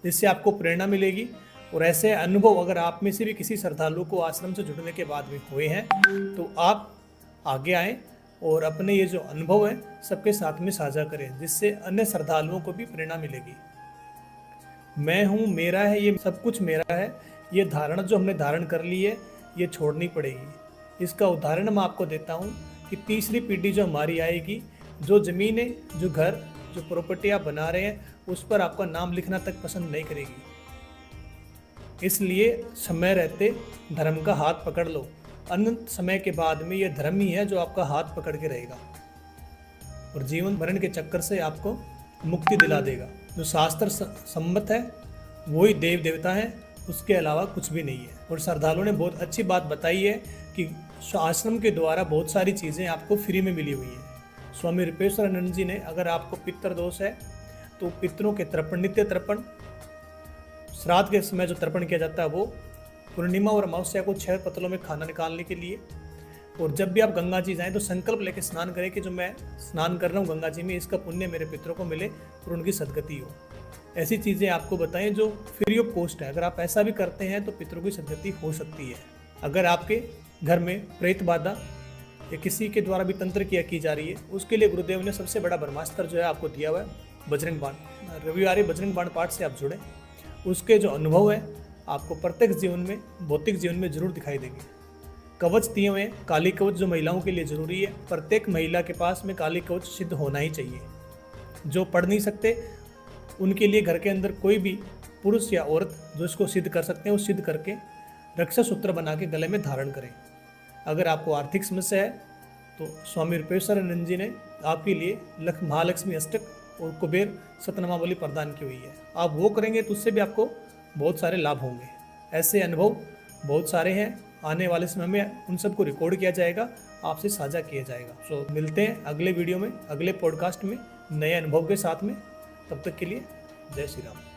जिससे आपको प्रेरणा मिलेगी। और ऐसे अनुभव अगर आप में से भी किसी श्रद्धालु को आश्रम से जुड़ने के बाद में हुए हैं तो आप आगे आएँ और अपने ये जो अनुभव है सबके साथ में साझा करें, जिससे अन्य श्रद्धालुओं को भी प्रेरणा मिलेगी। मैं हूँ, मेरा है, ये सब कुछ मेरा है, ये धारणा जो हमने धारण कर ली है ये छोड़नी पड़ेगी। इसका उदाहरण मैं आपको देता हूँ कि तीसरी पीढ़ी जो हमारी आएगी, जो ज़मीनें, जो घर, जो प्रॉपर्टी आप बना रहे हैं उस पर आपका नाम लिखना तक पसंद नहीं करेगी। इसलिए समय रहते धर्म का हाथ पकड़ लो। अनंत समय के बाद में ये धर्म ही है जो आपका हाथ पकड़ के रहेगा और जीवन मरण के चक्कर से आपको मुक्ति दिला देगा। जो शास्त्र सम्मत है वही देव देवता है, उसके अलावा कुछ भी नहीं है। और श्रद्धालुओं ने बहुत अच्छी बात बताई है कि आश्रम के द्वारा बहुत सारी चीज़ें आपको फ्री में मिली हुई हैं। स्वामी रूपेश्वरानंद जी ने, अगर आपको पितृ दोष है तो पितरों के तर्पण, नित्य तर्पण, श्राद्ध के समय जो तर्पण किया जाता है वो, पूर्णिमा और अमावस्या को 6 पतलों में खाना निकालने के लिए, और जब भी आप गंगा जी जाएं तो संकल्प लेके स्नान करें कि जो मैं स्नान कर रहा हूँ गंगा जी में, इसका पुण्य मेरे पितरों को मिले और उनकी सदगति हो। ऐसी चीज़ें आपको बताएं जो फ्री ऑफ कॉस्ट है। अगर आप ऐसा भी करते हैं तो पितरों की सदगति हो सकती है। अगर आपके घर में प्रेत बाधा या किसी के द्वारा भी तंत्र क्रिया की जा रही है, उसके लिए गुरुदेव ने सबसे बड़ा ब्रह्मास्त्र जो है आपको दिया हुआ है, बजरंग बाण। रविवारी बजरंग बाण पाठ से आप जुड़े, उसके जो अनुभव है आपको प्रत्यक्ष जीवन में, भौतिक जीवन में जरूर दिखाई देंगे। कवच दिए हुए, काली कवच जो महिलाओं के लिए जरूरी है, प्रत्येक महिला के पास में काली कवच सिद्ध होना ही चाहिए। जो पढ़ नहीं सकते उनके लिए घर के अंदर कोई भी पुरुष या औरत जो इसको सिद्ध कर सकते हैं वो सिद्ध करके रक्षा सूत्र बना के गले में धारण करें। अगर आपको आर्थिक समस्या है तो स्वामी रूपेश्वरानंद जी ने आपके लिए महालक्ष्मी अष्टक और कुबेर सतनामावली प्रदान की हुई है। आप वो करेंगे तो उससे भी आपको बहुत सारे लाभ होंगे। ऐसे अनुभव बहुत सारे हैं, आने वाले समय में उन सबको रिकॉर्ड किया जाएगा, आपसे साझा किया जाएगा। मिलते हैं अगले वीडियो में, अगले पॉडकास्ट में नए अनुभव के साथ में। तब तक के लिए जय श्री राम।